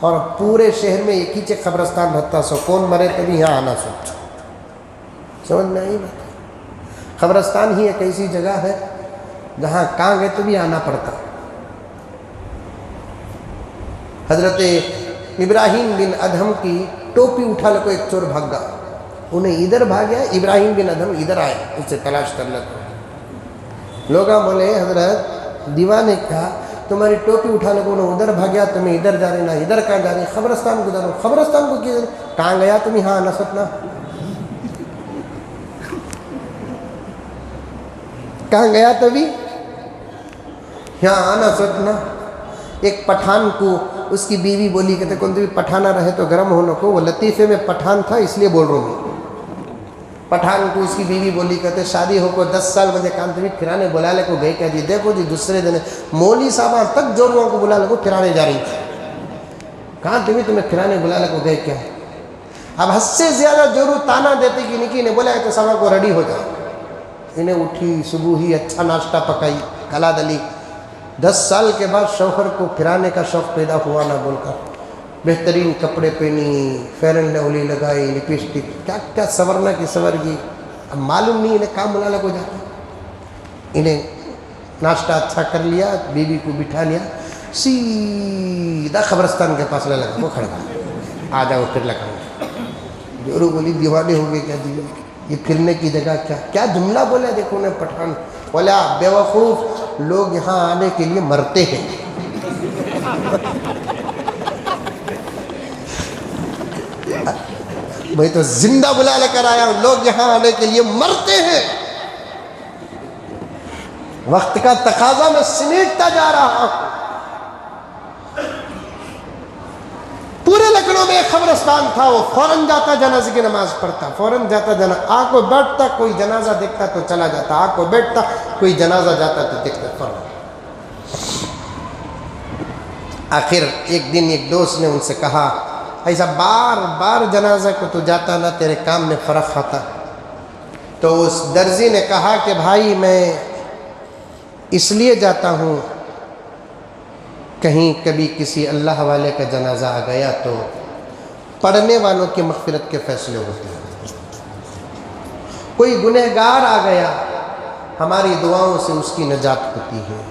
اور پورے شہر میں ایک ہی چیک قبرستان رہتا سو کون مرے تبھی یہاں آنا سوچ سمجھ میں آئی بات قبرستان ہی ایک ایسی جگہ ہے جہاں کہاں گئے تو بھی آنا پڑتا حضرت ابراہیم بن ادہم کی ٹوپی اٹھا لے کو ایک چور بھاگ گیا انہیں ادھر بھاگیا ابراہیم بن ادہم ادھر آئے اسے تلاش کر لگا لوگاں بولے حضرت دیوانے کہا تمہاری ٹوپی اٹھا لے کو انہیں ادھر بھاگیا تمہیں ادھر جا رہے نا ادھر کہاں جا رہے قبرستان کو جا رہے قبرستان کو کیا کہاں گیا تم یہاں آنا سکنا کہاں گیا تبھی یہاں آنا سکنا ایک پٹھان کو اس کی بیوی بولی کہتے کون بھی پٹھانا رہے تو گرم ہونے کو وہ لطیفے میں پٹھان تھا اس لیے بول رہا ہوں پٹھان کو اس کی بیوی بولی کہتے شادی ہو کو 10 سال مجھے کام تبھی پھرانے بلا لے کو گئے کہہ جی دیکھو جی دوسرے دن مولی صاحبہ تک جوڑوں کو بلا لے کو پھرانے جا رہی تھی کہاں تمہیں پھرانے بلا لے کو گئے کیا اب حد سے زیادہ جورو تانا دیتے کہ نکی نے بولا تو صاحبہ کو ریڈی ہو جاؤ انہیں اٹھی صبح ہی اچھا ناشتہ پکائی کلا دلی 10 سال کے بعد شوہر کو پھرانے کا شوق پیدا ہوا نہ بول کر بہترین کپڑے پہنی فیئر اینڈ لولی لگائی لپسٹک کیا کیا سورنا کی سور گئی اب معلوم نہیں انہیں کام ملالہ کو جاتا انہیں ناشتہ اچھا کر لیا بیوی کو بٹھا لیا سیدھا قبرستان کے پاس لگا وہ کھڑا آ جاؤ پھر لگاؤ جورو بولی دیوانے ہو گئے کیا دیوے یہ پھرنے کی جگہ کیا جملہ بولا دیکھو انہیں پٹھان بولا بے وقوف لوگ یہاں آنے کے لیے مرتے ہیں میں تو زندہ بلا لے کر آیا ہوں لوگ یہاں آنے کے لیے مرتے ہیں وقت کا تقاضا میں سمیٹتا جا رہا ہوں پورے لکھنؤ میں ایک قبرستان تھا وہ فوراً جاتا جنازے کی نماز پڑھتا فوراً جاتا آ کو بیٹھتا کوئی جنازہ دیکھتا تو چلا جاتا آ کو بیٹھتا کوئی جنازہ جاتا تو دیکھتا فوراً آخر ایک دن ایک دوست نے ان سے کہا ایسا بار بار جنازہ کو تو جاتا نہ تیرے کام میں فرق آتا تو اس درزی نے کہا کہ بھائی میں اس لیے جاتا ہوں کہیں کبھی کسی اللہ والے کا جنازہ آ گیا تو پڑھنے والوں کی مغفرت کے فیصلے ہوتے ہیں کوئی گنہگار آ گیا ہماری دعاؤں سے اس کی نجات ہوتی ہے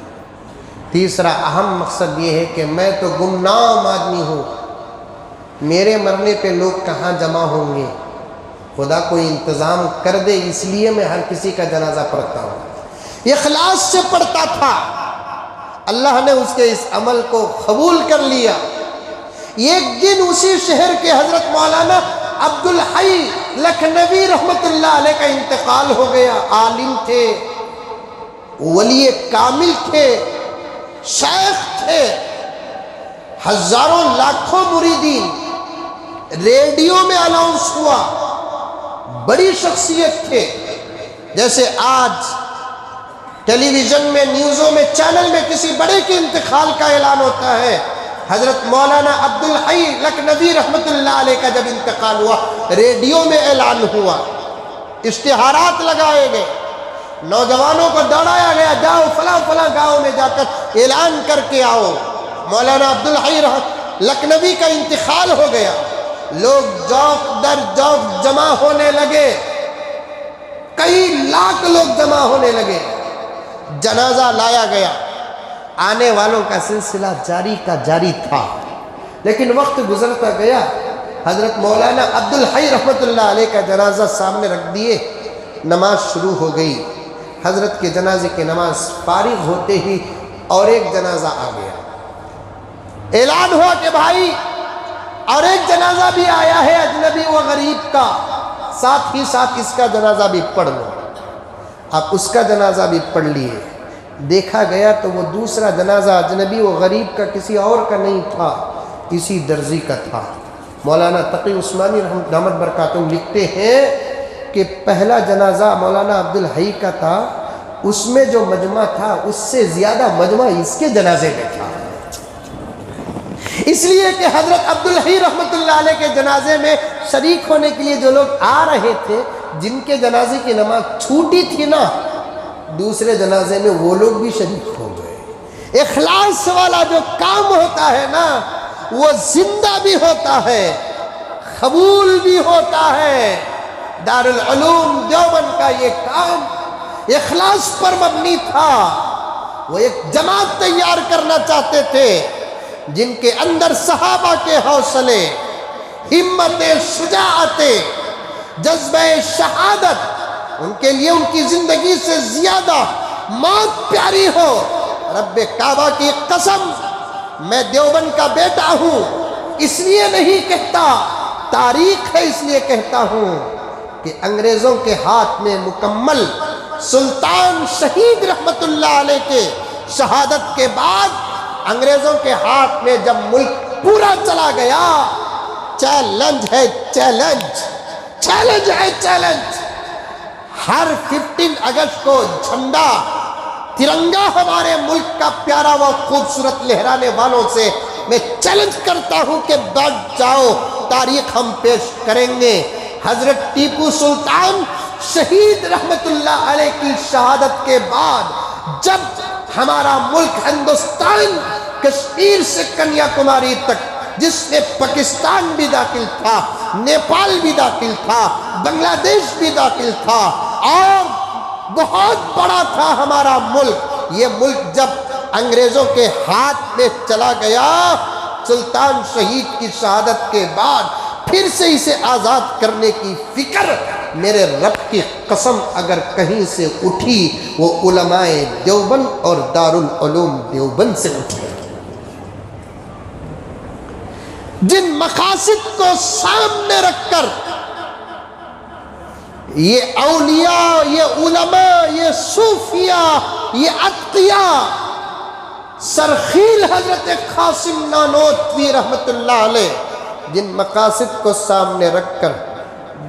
تیسرا اہم مقصد یہ ہے کہ میں تو گمنام آدمی ہوں میرے مرنے پہ لوگ کہاں جمع ہوں گے خدا کوئی انتظام کر دے اس لیے میں ہر کسی کا جنازہ پڑھتا ہوں اخلاص سے پڑھتا تھا اللہ نے اس کے اس عمل کو قبول کر لیا ایک دن اسی شہر کے حضرت مولانا عبدالحی لکھنوی رحمت اللہ علیہ کا انتقال ہو گیا عالم تھے ولی کامل تھے شیخ تھے ہزاروں لاکھوں مریدین ریڈیو میں اناؤنس ہوا بڑی شخصیت تھے جیسے آج ٹیلی ویژن میں نیوزوں میں چینل میں کسی بڑے کے انتقال کا اعلان ہوتا ہے حضرت مولانا عبدالحی لکھنوی رحمت اللہ علیہ کا جب انتقال ہوا ریڈیو میں اعلان ہوا اشتہارات لگائے گئے نوجوانوں کو دوڑایا گیا جاؤ فلاں فلاں گاؤں میں جا کر اعلان کر کے آؤ مولانا عبدالحی لکھنوی کا انتقال ہو گیا لوگ جوق در جوق جمع ہونے لگے کئی لاکھ لوگ جمع ہونے لگے جنازہ لایا گیا آنے والوں کا سلسلہ جاری کا جاری تھا لیکن وقت گزرتا گیا حضرت مولانا عبدالحی رحمت اللہ علیہ کا جنازہ سامنے رکھ دیے نماز شروع ہو گئی حضرت کے جنازے کی نماز فارغ ہوتے ہی اور ایک جنازہ آ گیا اعلان ہوا کہ بھائی اور ایک جنازہ بھی آیا ہے اجنبی و غریب کا ساتھ ہی ساتھ اس کا جنازہ بھی پڑھ لو اب اس کا جنازہ بھی پڑھ لیے دیکھا گیا تو وہ دوسرا جنازہ اجنبی و غریب کا کسی اور کا نہیں تھا اسی درزی کا تھا مولانا تقی عثمانی رحمت برکاتہ لکھتے ہیں کہ پہلا جنازہ مولانا عبدالحی کا تھا اس میں جو مجمع تھا اس سے زیادہ مجمع اس کے جنازے میں تھا اس لیے کہ حضرت عبدالحی رحمت اللہ علیہ کے جنازے میں شریک ہونے کے لیے جو لوگ آ رہے تھے جن کے جنازے کی نماز چھوٹی تھی نا دوسرے جنازے میں وہ لوگ بھی شریک ہو گئے اخلاص والا جو کام ہوتا ہے نا وہ زندہ بھی ہوتا ہے، قبول بھی ہوتا ہے۔ دارالعلوم دیوبند کا یہ کام اخلاص پر مبنی تھا۔ وہ ایک جماعت تیار کرنا چاہتے تھے جن کے اندر صحابہ کے حوصلے، ہمت، شجاعت، جذبہ شہادت، ان کے لیے ان کی زندگی سے زیادہ موت پیاری ہو۔ رب کعبہ کی قسم، میں دیوبند کا بیٹا ہوں اس لیے نہیں کہتا، تاریخ ہے اس لیے کہتا ہوں کہ انگریزوں کے ہاتھ میں مکمل سلطان شہید رحمت اللہ علیہ کے شہادت کے بعد انگریزوں کے ہاتھ میں جب ملک پورا چلا گیا، چیلنج ہے چیلنج، چیلنج ہے چیلنج۔ ہر 15 اگست کو جھنڈا ترنگا ہمارے ملک کا پیارا و خوبصورت لہرانے والوں سے میں چیلنج کرتا ہوں کہ بیٹھ جاؤ، تاریخ ہم پیش کریں گے۔ حضرت ٹیپو سلطان شہید رحمت اللہ علیہ کی شہادت کے بعد جب ہمارا ملک ہندوستان کشمیر سے کنیا کماری تک، جس میں پاکستان بھی داخل تھا، نیپال بھی داخل تھا، بنگلہ دیش بھی داخل تھا اور بہت بڑا تھا ہمارا ملک، یہ ملک جب انگریزوں کے ہاتھ میں چلا گیا سلطان شہید کی شہادت کے بعد، پھر سے اسے آزاد کرنے کی فکر میرے رب کی قسم اگر کہیں سے اٹھی وہ علماء دیوبند اور دارالعلوم دیوبند سے اٹھی۔ جن مقاصد کو سامنے رکھ کر یہ اولیاء، یہ علماء، یہ صوفیاء، یہ اتقیاء، سرخیل حضرت قاسم نانوتوی رحمت اللہ علیہ، جن مقاصد کو سامنے رکھ کر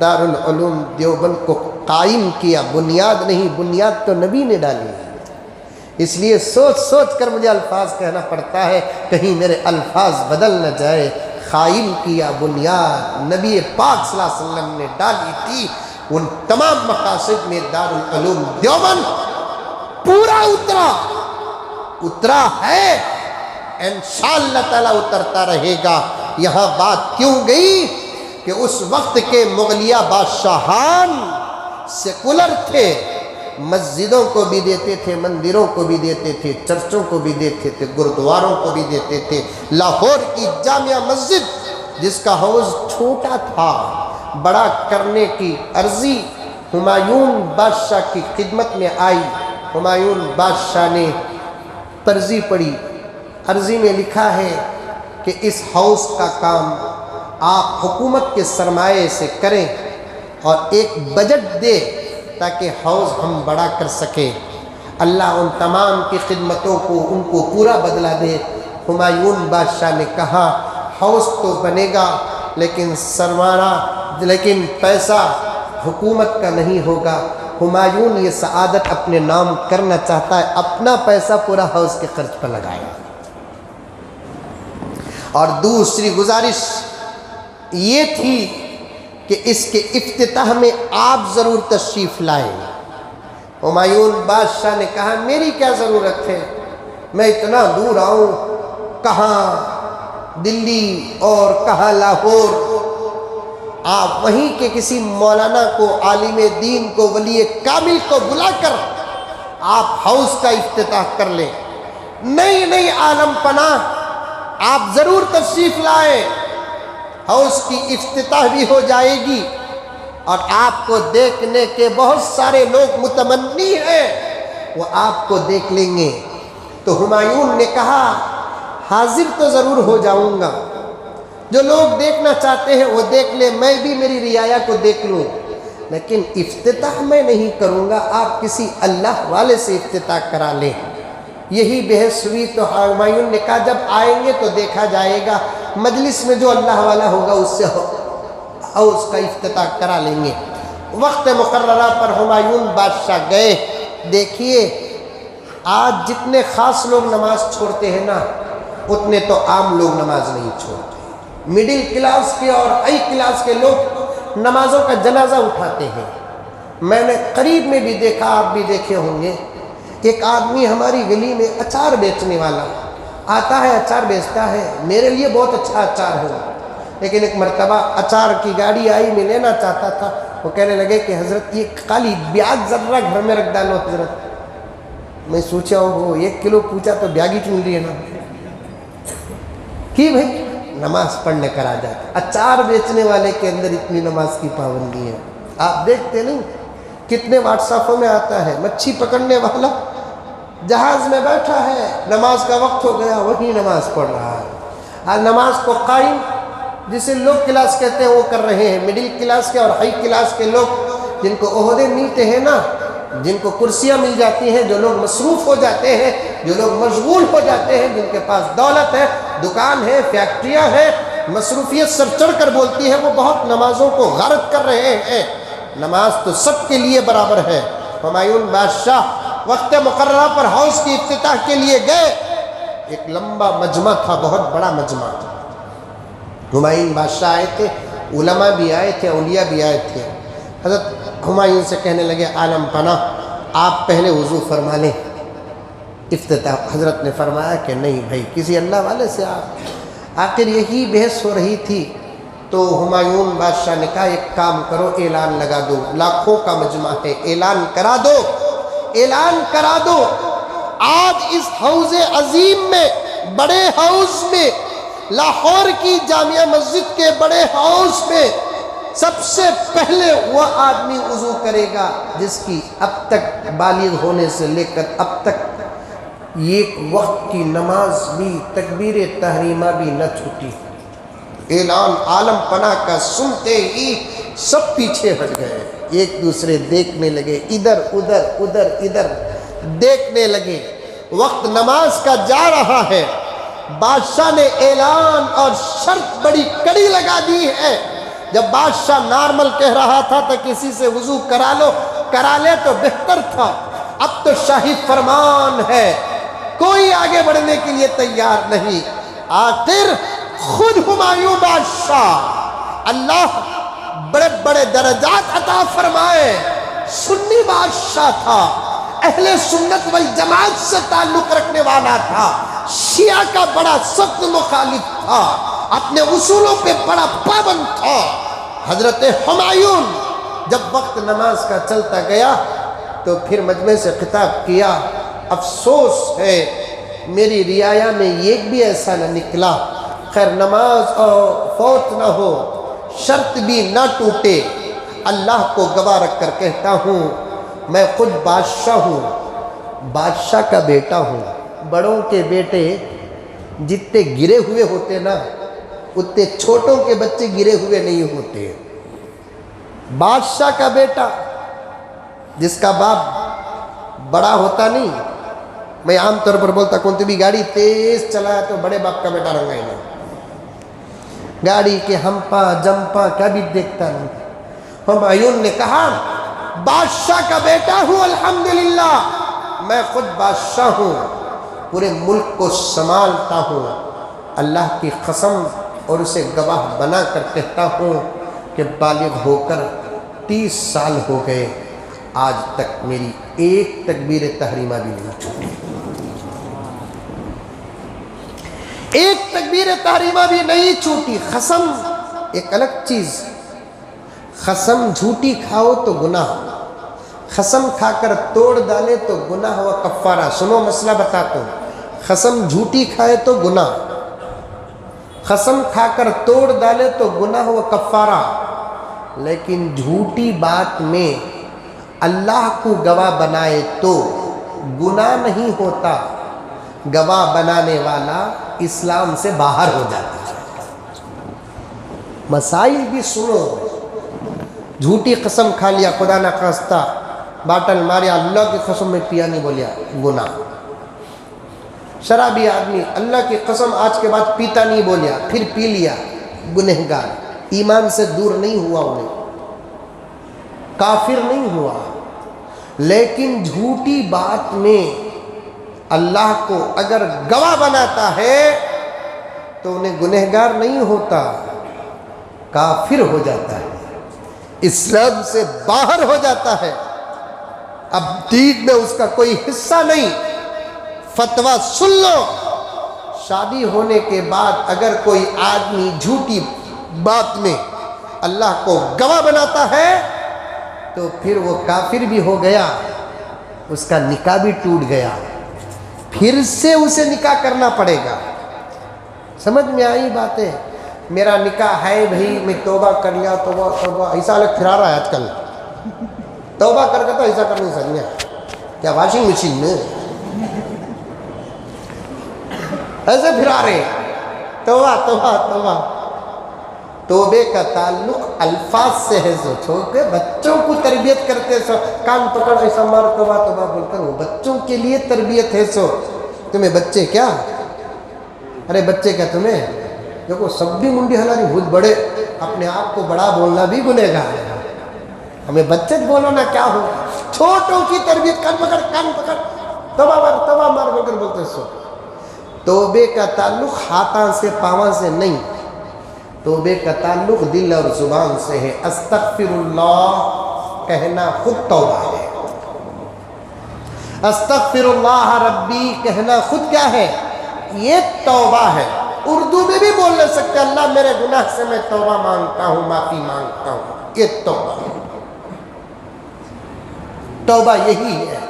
دارالعلوم دیوبند کو قائم کیا، بنیاد نہیں، بنیاد تو نبی نے ڈالی ہے۔ اس لیے سوچ سوچ کر مجھے الفاظ کہنا پڑتا ہے کہیں میرے الفاظ بدل نہ جائے۔ قائم کیا بنیاد نبی پاک صلی اللہ علیہ وسلم نے ڈالی تھی، ان تمام مقاصد میں دارالعلوم دیوبند پورا اترا ہے، انشاءاللہ تعالیٰ اترتا رہے گا۔ یہاں بات کیوں گئی کہ اس وقت کے مغلیہ بادشاہان سیکولر تھے، مسجدوں کو بھی دیتے تھے، مندروں کو بھی دیتے تھے، چرچوں کو بھی دیتے تھے، گردواروں کو بھی دیتے تھے۔ لاہور کی جامعہ مسجد جس کا حوض چھوٹا تھا، بڑا کرنے کی عرضی ہمایون بادشاہ کی خدمت میں آئی۔ ہمایون بادشاہ نے عرضی پڑھی، عرضی میں لکھا ہے کہ اس حوض کا کام آپ حکومت کے سرمایے سے کریں اور ایک بجٹ دے تاکہ حوض ہم بڑا کر سکیں۔ اللہ ان تمام کی خدمتوں کو ان کو پورا بدلہ دے۔ ہمایون بادشاہ نے کہا حوض تو بنے گا لیکن پیسہ حکومت کا نہیں ہوگا۔ ہمایون یہ سعادت اپنے نام کرنا چاہتا ہے، اپنا پیسہ پورا حوض کے خرچ پر لگایا۔ اور دوسری گزارش یہ تھی کہ اس کے افتتاح میں آپ ضرور تشریف لائیں۔ ہمایون بادشاہ نے کہا میری کیا ضرورت ہے، میں اتنا دور آؤں، کہاں دلی اور کہاں لاہور، آپ وہیں کے کسی مولانا کو، عالم دین کو، ولی کامل کو بلا کر آپ حوض کا افتتاح کر لیں۔ نہیں عالم پناہ، آپ ضرور تشریف لائیں، حوض کی افتتاح بھی ہو جائے گی اور آپ کو دیکھنے کے بہت سارے لوگ متمنی ہیں، وہ آپ کو دیکھ لیں گے۔ تو ہمایون نے کہا حاضر تو ضرور ہو جاؤں گا، جو لوگ دیکھنا چاہتے ہیں وہ دیکھ لیں، میں بھی میری رعایا کو دیکھ لوں، لیکن افتتاح میں نہیں کروں گا، آپ کسی اللہ والے سے افتتاح کرا لیں۔ یہی بحث ہوئی تو ہمایون نے کہا جب آئیں گے تو دیکھا جائے گا، مجلس میں جو اللہ والا ہوگا اس سے اس کا افتتاح کرا لیں گے۔ وقت مقررہ پر ہمایون بادشاہ گئے۔ دیکھیے آج جتنے خاص لوگ نماز چھوڑتے ہیں نا، اتنے تو عام لوگ نماز نہیں چھوڑتے۔ مڈل کلاس کے اور ہائی کلاس کے لوگ نمازوں کا جنازہ اٹھاتے ہیں۔ میں نے قریب میں بھی دیکھا، آپ بھی دیکھے ہوں گے، ایک آدمی ہماری گلی میں اچار بیچنے والا آتا ہے اچار بیچتا ہے، میرے لیے بہت اچھا اچار ہے، لیکن ایک مرتبہ اچار کی گاڑی آئی، میں لینا چاہتا تھا، وہ کہنے لگے کہ حضرت یہ خالی بیاگ ذرہ گھر میں رکھ ڈالو حضرت۔ میں سوچا وہ 1 کلو پوچھا تو بیاگ ہی چن رہی ہے نا کہ بھائی نماز پڑھنے کرا جاتا، اچار بیچنے والے کے اندر اتنی نماز کی پابندی ہے۔ آپ دیکھتے نہیں کتنے واٹس ایپوں میں آتا ہے، مچھی پکڑنے والا جہاز میں بیٹھا ہے، نماز کا وقت ہو گیا، وہی نماز پڑھ رہا ہے۔ آج نماز کو قائم جسے لو کلاس کہتے ہیں وہ کر رہے ہیں، مڈل کلاس کے اور ہائی کلاس کے لوگ، جن کو عہدے ملتے ہیں نا، جن کو کرسیاں مل جاتی ہیں، جو لوگ مصروف ہو جاتے ہیں، جو لوگ مشغول ہو جاتے ہیں، جن کے پاس دولت ہے، دکان ہے، فیکٹریاں ہیں، مصروفیت سر چڑھ کر بولتی ہے، وہ بہت نمازوں کو غارت کر رہے ہیں۔ نماز تو سب کے لیے برابر ہے۔ ہمایوں بادشاہ وقت مقررہ پر حوض کی افتتاح کے لیے گئے، ایک لمبا مجمع تھا، بہت بڑا مجمع تھا۔ ہمایوں بادشاہ آئے تھے، علماء بھی آئے تھے، اولیاء بھی آئے تھے۔ حضرت ہمایوں سے کہنے لگے عالم پناہ آپ پہلے وضو فرما لیں افتتاح۔ حضرت نے فرمایا کہ نہیں بھائی، کسی اللہ والے سے آپ، آخر یہی بحث ہو رہی تھی۔ تو ہمایوں بادشاہ نے کہا ایک کام کرو، اعلان لگا دو، لاکھوں کا مجمع ہے، اعلان کرا دو، اعلان کرا دو، آج اس حوض عظیم میں، بڑے حوض میں، لاہور کی جامعہ مسجد کے بڑے حوض میں سب سے پہلے وہ آدمی وضو کرے گا جس کی اب تک بالغ ہونے سے لے کر اب تک ایک وقت کی نماز بھی، تکبیر تحریمہ بھی نہ چھوٹی۔ اعلان عالم پناہ کا سنتے ہی سب پیچھے ہٹ گئے، ایک دوسرے دیکھنے لگے، ادھر ادھر ادھر ادھر دیکھنے لگے۔ وقت نماز کا جا رہا ہے، بادشاہ نے اعلان اور شرط بڑی کڑی لگا دی ہے۔ جب بادشاہ نارمل کہہ رہا تھا تو کسی سے وضو کرا لو، کرا لے تو بہتر تھا، اب تو شاہی فرمان ہے، کوئی آگے بڑھنے کے لیے تیار نہیں۔ آخر خود ہمایوں بادشاہ، اللہ بڑے بڑے درجات عطا فرمائے، سنی بادشاہ تھا، اہل سنت والجماعت سے تعلق رکھنے والا تھا، شیعہ کا بڑا سخت مخالف تھا، اپنے اصولوں پہ بڑا پابند تھا۔ حضرت ہمایوں جب وقت نماز کا چلتا گیا تو پھر مجمع سے خطاب کیا، افسوس ہے میری رعایا میں ایک بھی ایسا نہ نکلا، خیر نماز فوت نہ ہو، شرط بھی نہ ٹوٹے، اللہ کو گواہ رکھ کر کہتا ہوں میں خود بادشاہ ہوں، بادشاہ کا بیٹا ہوں۔ بڑوں کے بیٹے جتنے گرے ہوئے ہوتے نا، اتنے چھوٹوں کے بچے گرے ہوئے نہیں ہوتے۔ بادشاہ کا بیٹا جس کا باپ بڑا ہوتا نہیں، میں عام طور پر بولتا کون بھی گاڑی تیز چلایا تو بڑے باپ کا بیٹا رنگا ہی نہیں، گاڑی کے ہمپا جمپا کیا بھی دیکھتا نہیں۔ ہمایوں نے کہا بادشاہ کا بیٹا ہوں، الحمدللہ میں خود بادشاہ ہوں، پورے ملک کو سنبھالتا ہوں، اللہ کی قسم اور اسے گواہ بنا کر کہتا ہوں کہ بالغ ہو کر 30 سال ہو گئے، آج تک میری ایک تکبیر تحریمہ بھی نہیں چھوٹی، ایک تکبیر تحریمہ بھی نہیں چھوٹی۔ قسم ایک الگ چیز، قسم جھوٹی کھاؤ تو گناہ، قسم کھا کر توڑ ڈالے تو گناہ و کفارہ۔ سنو مسئلہ بتاتا ہوں، قسم جھوٹی کھائے تو گناہ، قسم کھا کر توڑ ڈالے تو گناہ و کفارہ، لیکن جھوٹی بات میں اللہ کو گواہ بنائے تو گناہ نہیں ہوتا، گواہ بنانے والا اسلام سے باہر ہو جاتا ہے۔ مسائل بھی سنو، جھوٹی قسم کھا لیا، خدا نہ خواستہ باٹل ماریا، اللہ کی قسم میں پیا نہیں بولیا، گناہ۔ شرابی آدمی اللہ کی قسم آج کے بعد پیتا نہیں بولیا، پھر پی لیا، گنہگار، ایمان سے دور نہیں ہوا، انہیں کافر نہیں ہوا، لیکن جھوٹی بات میں اللہ کو اگر گواہ بناتا ہے تو انہیں گنہگار نہیں ہوتا، کافر ہو جاتا ہے، اسلام سے باہر ہو جاتا ہے، اب دین میں اس کا کوئی حصہ نہیں۔ فتویٰ سن لو، شادی ہونے کے بعد اگر کوئی آدمی جھوٹی بات میں اللہ کو گواہ بناتا ہے تو پھر وہ کافر بھی ہو گیا، اس کا نکاح بھی ٹوٹ گیا، پھر سے اسے نکاح کرنا پڑے گا۔ سمجھ میں آئی باتیں؟ میرا نکاح ہے بھائی، میں توبہ کر لیا، توبہ ایسا الگ پھرا رہا ہے آج کل، توبہ کر کے تو ایسا کر نہیں سکتے، کیا واشنگ مشین میں ایسے پھرا رہے، توبہ توبہ توبہ۔ توبے کا تعلق الفاظ سے ہے، جو چھوٹے بچوں کو تربیت کرتے سو کان پکڑ ایسا مار توبہ توبہ بول کر، وہ بچوں کے لیے تربیت ہے۔ سو تمہیں بچے کیا، ارے بچے کیا تمہیں، دیکھو سب بھی منڈی ہلاری، بہت بڑے، اپنے آپ کو بڑا بولنا بھی گنہگار ہے، ہمیں بچے بولو نا کیا ہو، چھوٹوں کی تربیت کان پکڑ توبہ مار بول کر بولتے سو۔ توبے کا تعلق ہاتھاں سے پاواں سے نہیں، توبے کا تعلق دل اور زبان سے ہے۔ استغفر اللہ کہنا خود توبہ ہے، استغفر اللہ ربی کہنا خود کیا ہے، یہ توبہ ہے۔ اردو میں بھی بول لے سکتے، اللہ میرے گناہ سے میں توبہ مانگتا ہوں، معافی مانگتا ہوں، یہ توبہ ہے۔ توبہ یہی ہے،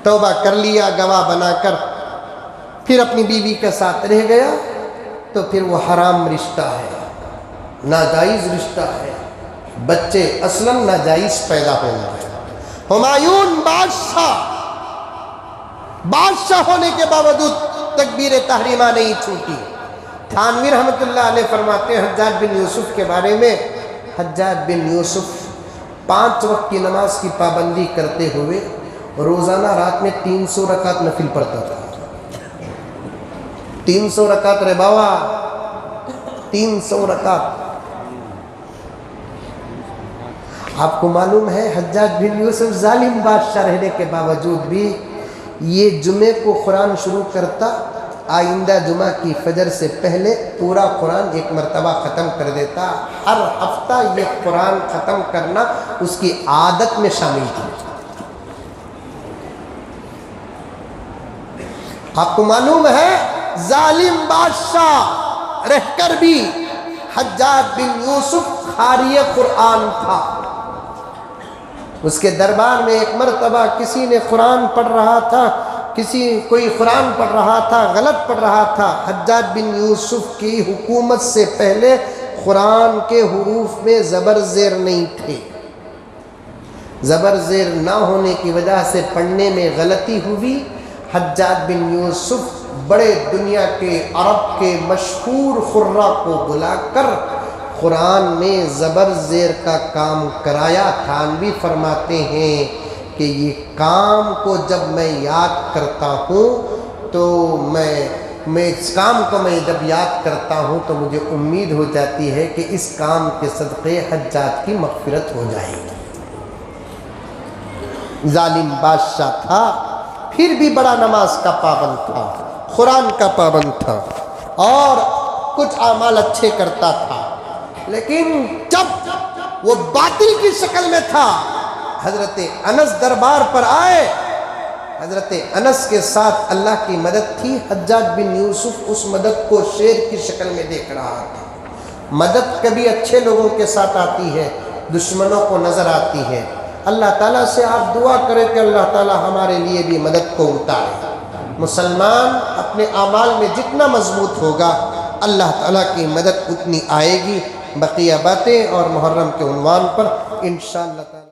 توبہ کر لیا گواہ بنا کر، پھر اپنی بیوی کے ساتھ رہ گیا تو پھر وہ حرام رشتہ ہے، ناجائز رشتہ ہے، بچے اصلاً ناجائز پیدا ہونا ہے۔ ہمایون بادشاہ ہونے کے باوجود تکبیر تحریمہ نہیں چھوٹی۔ تھانوی رحمۃ اللہ علیہ فرماتے ہیں حجاج بن یوسف کے بارے میں، حجاج بن یوسف 5 وقت کی نماز کی پابندی کرتے ہوئے روزانہ رات میں 300 رکعت نفل پڑھتا تھا۔ 300 رکعت رے بابا، 300 رکعت۔ آپ کو معلوم ہے حجاج بن یوسف ظالم بادشاہ رہنے کے باوجود بھی یہ جمعے کو قرآن شروع کرتا، آئندہ جمعہ کی فجر سے پہلے پورا قرآن ایک مرتبہ ختم کر دیتا۔ ہر ہفتہ یہ قرآن ختم کرنا اس کی عادت میں شامل تھی۔ آپ کو معلوم ہے ظالم بادشاہ رہ کر بھی حجاج بن یوسف قاری قرآن تھا۔ اس کے دربار میں ایک مرتبہ کسی نے قرآن پڑھ رہا تھا، کوئی قرآن پڑھ رہا تھا، غلط پڑھ رہا تھا۔ حجاج بن یوسف کی حکومت سے پہلے قرآن کے حروف میں زبر زیر نہیں تھے، زبر زیر نہ ہونے کی وجہ سے پڑھنے میں غلطی ہوئی۔ حجاج بن یوسف بڑے دنیا کے عرب کے مشہور قراء کو بلا کر قرآن میں زبر زیر کا کام کرایا۔ تھانوی فرماتے ہیں کہ یہ کام کو جب میں یاد کرتا ہوں تو میں اس کام کو میں جب یاد کرتا ہوں تو مجھے امید ہو جاتی ہے کہ اس کام کے صدقے حجاج کی مغفرت ہو جائے گی۔ ظالم بادشاہ تھا، پھر بھی بڑا نماز کا پابند تھا، قرآن کا پابند تھا اور کچھ اعمال اچھے کرتا تھا، لیکن جب وہ باطل کی شکل میں تھا، حضرت انس دربار پر آئے۔ حضرت انس کے ساتھ اللہ کی مدد تھی، حجاج بن یوسف اس مدد کو شیر کی شکل میں دیکھ رہا تھا۔ مدد کبھی اچھے لوگوں کے ساتھ آتی ہے، دشمنوں کو نظر آتی ہے۔ اللہ تعالیٰ سے آپ دعا کریں کہ اللہ تعالیٰ ہمارے لیے بھی مدد کو اتارے۔ مسلمان اپنے اعمال میں جتنا مضبوط ہوگا اللہ تعالیٰ کی مدد اتنی آئے گی۔ بقیہ باتیں اور محرم کے عنوان پر انشاءاللہ تعالیٰ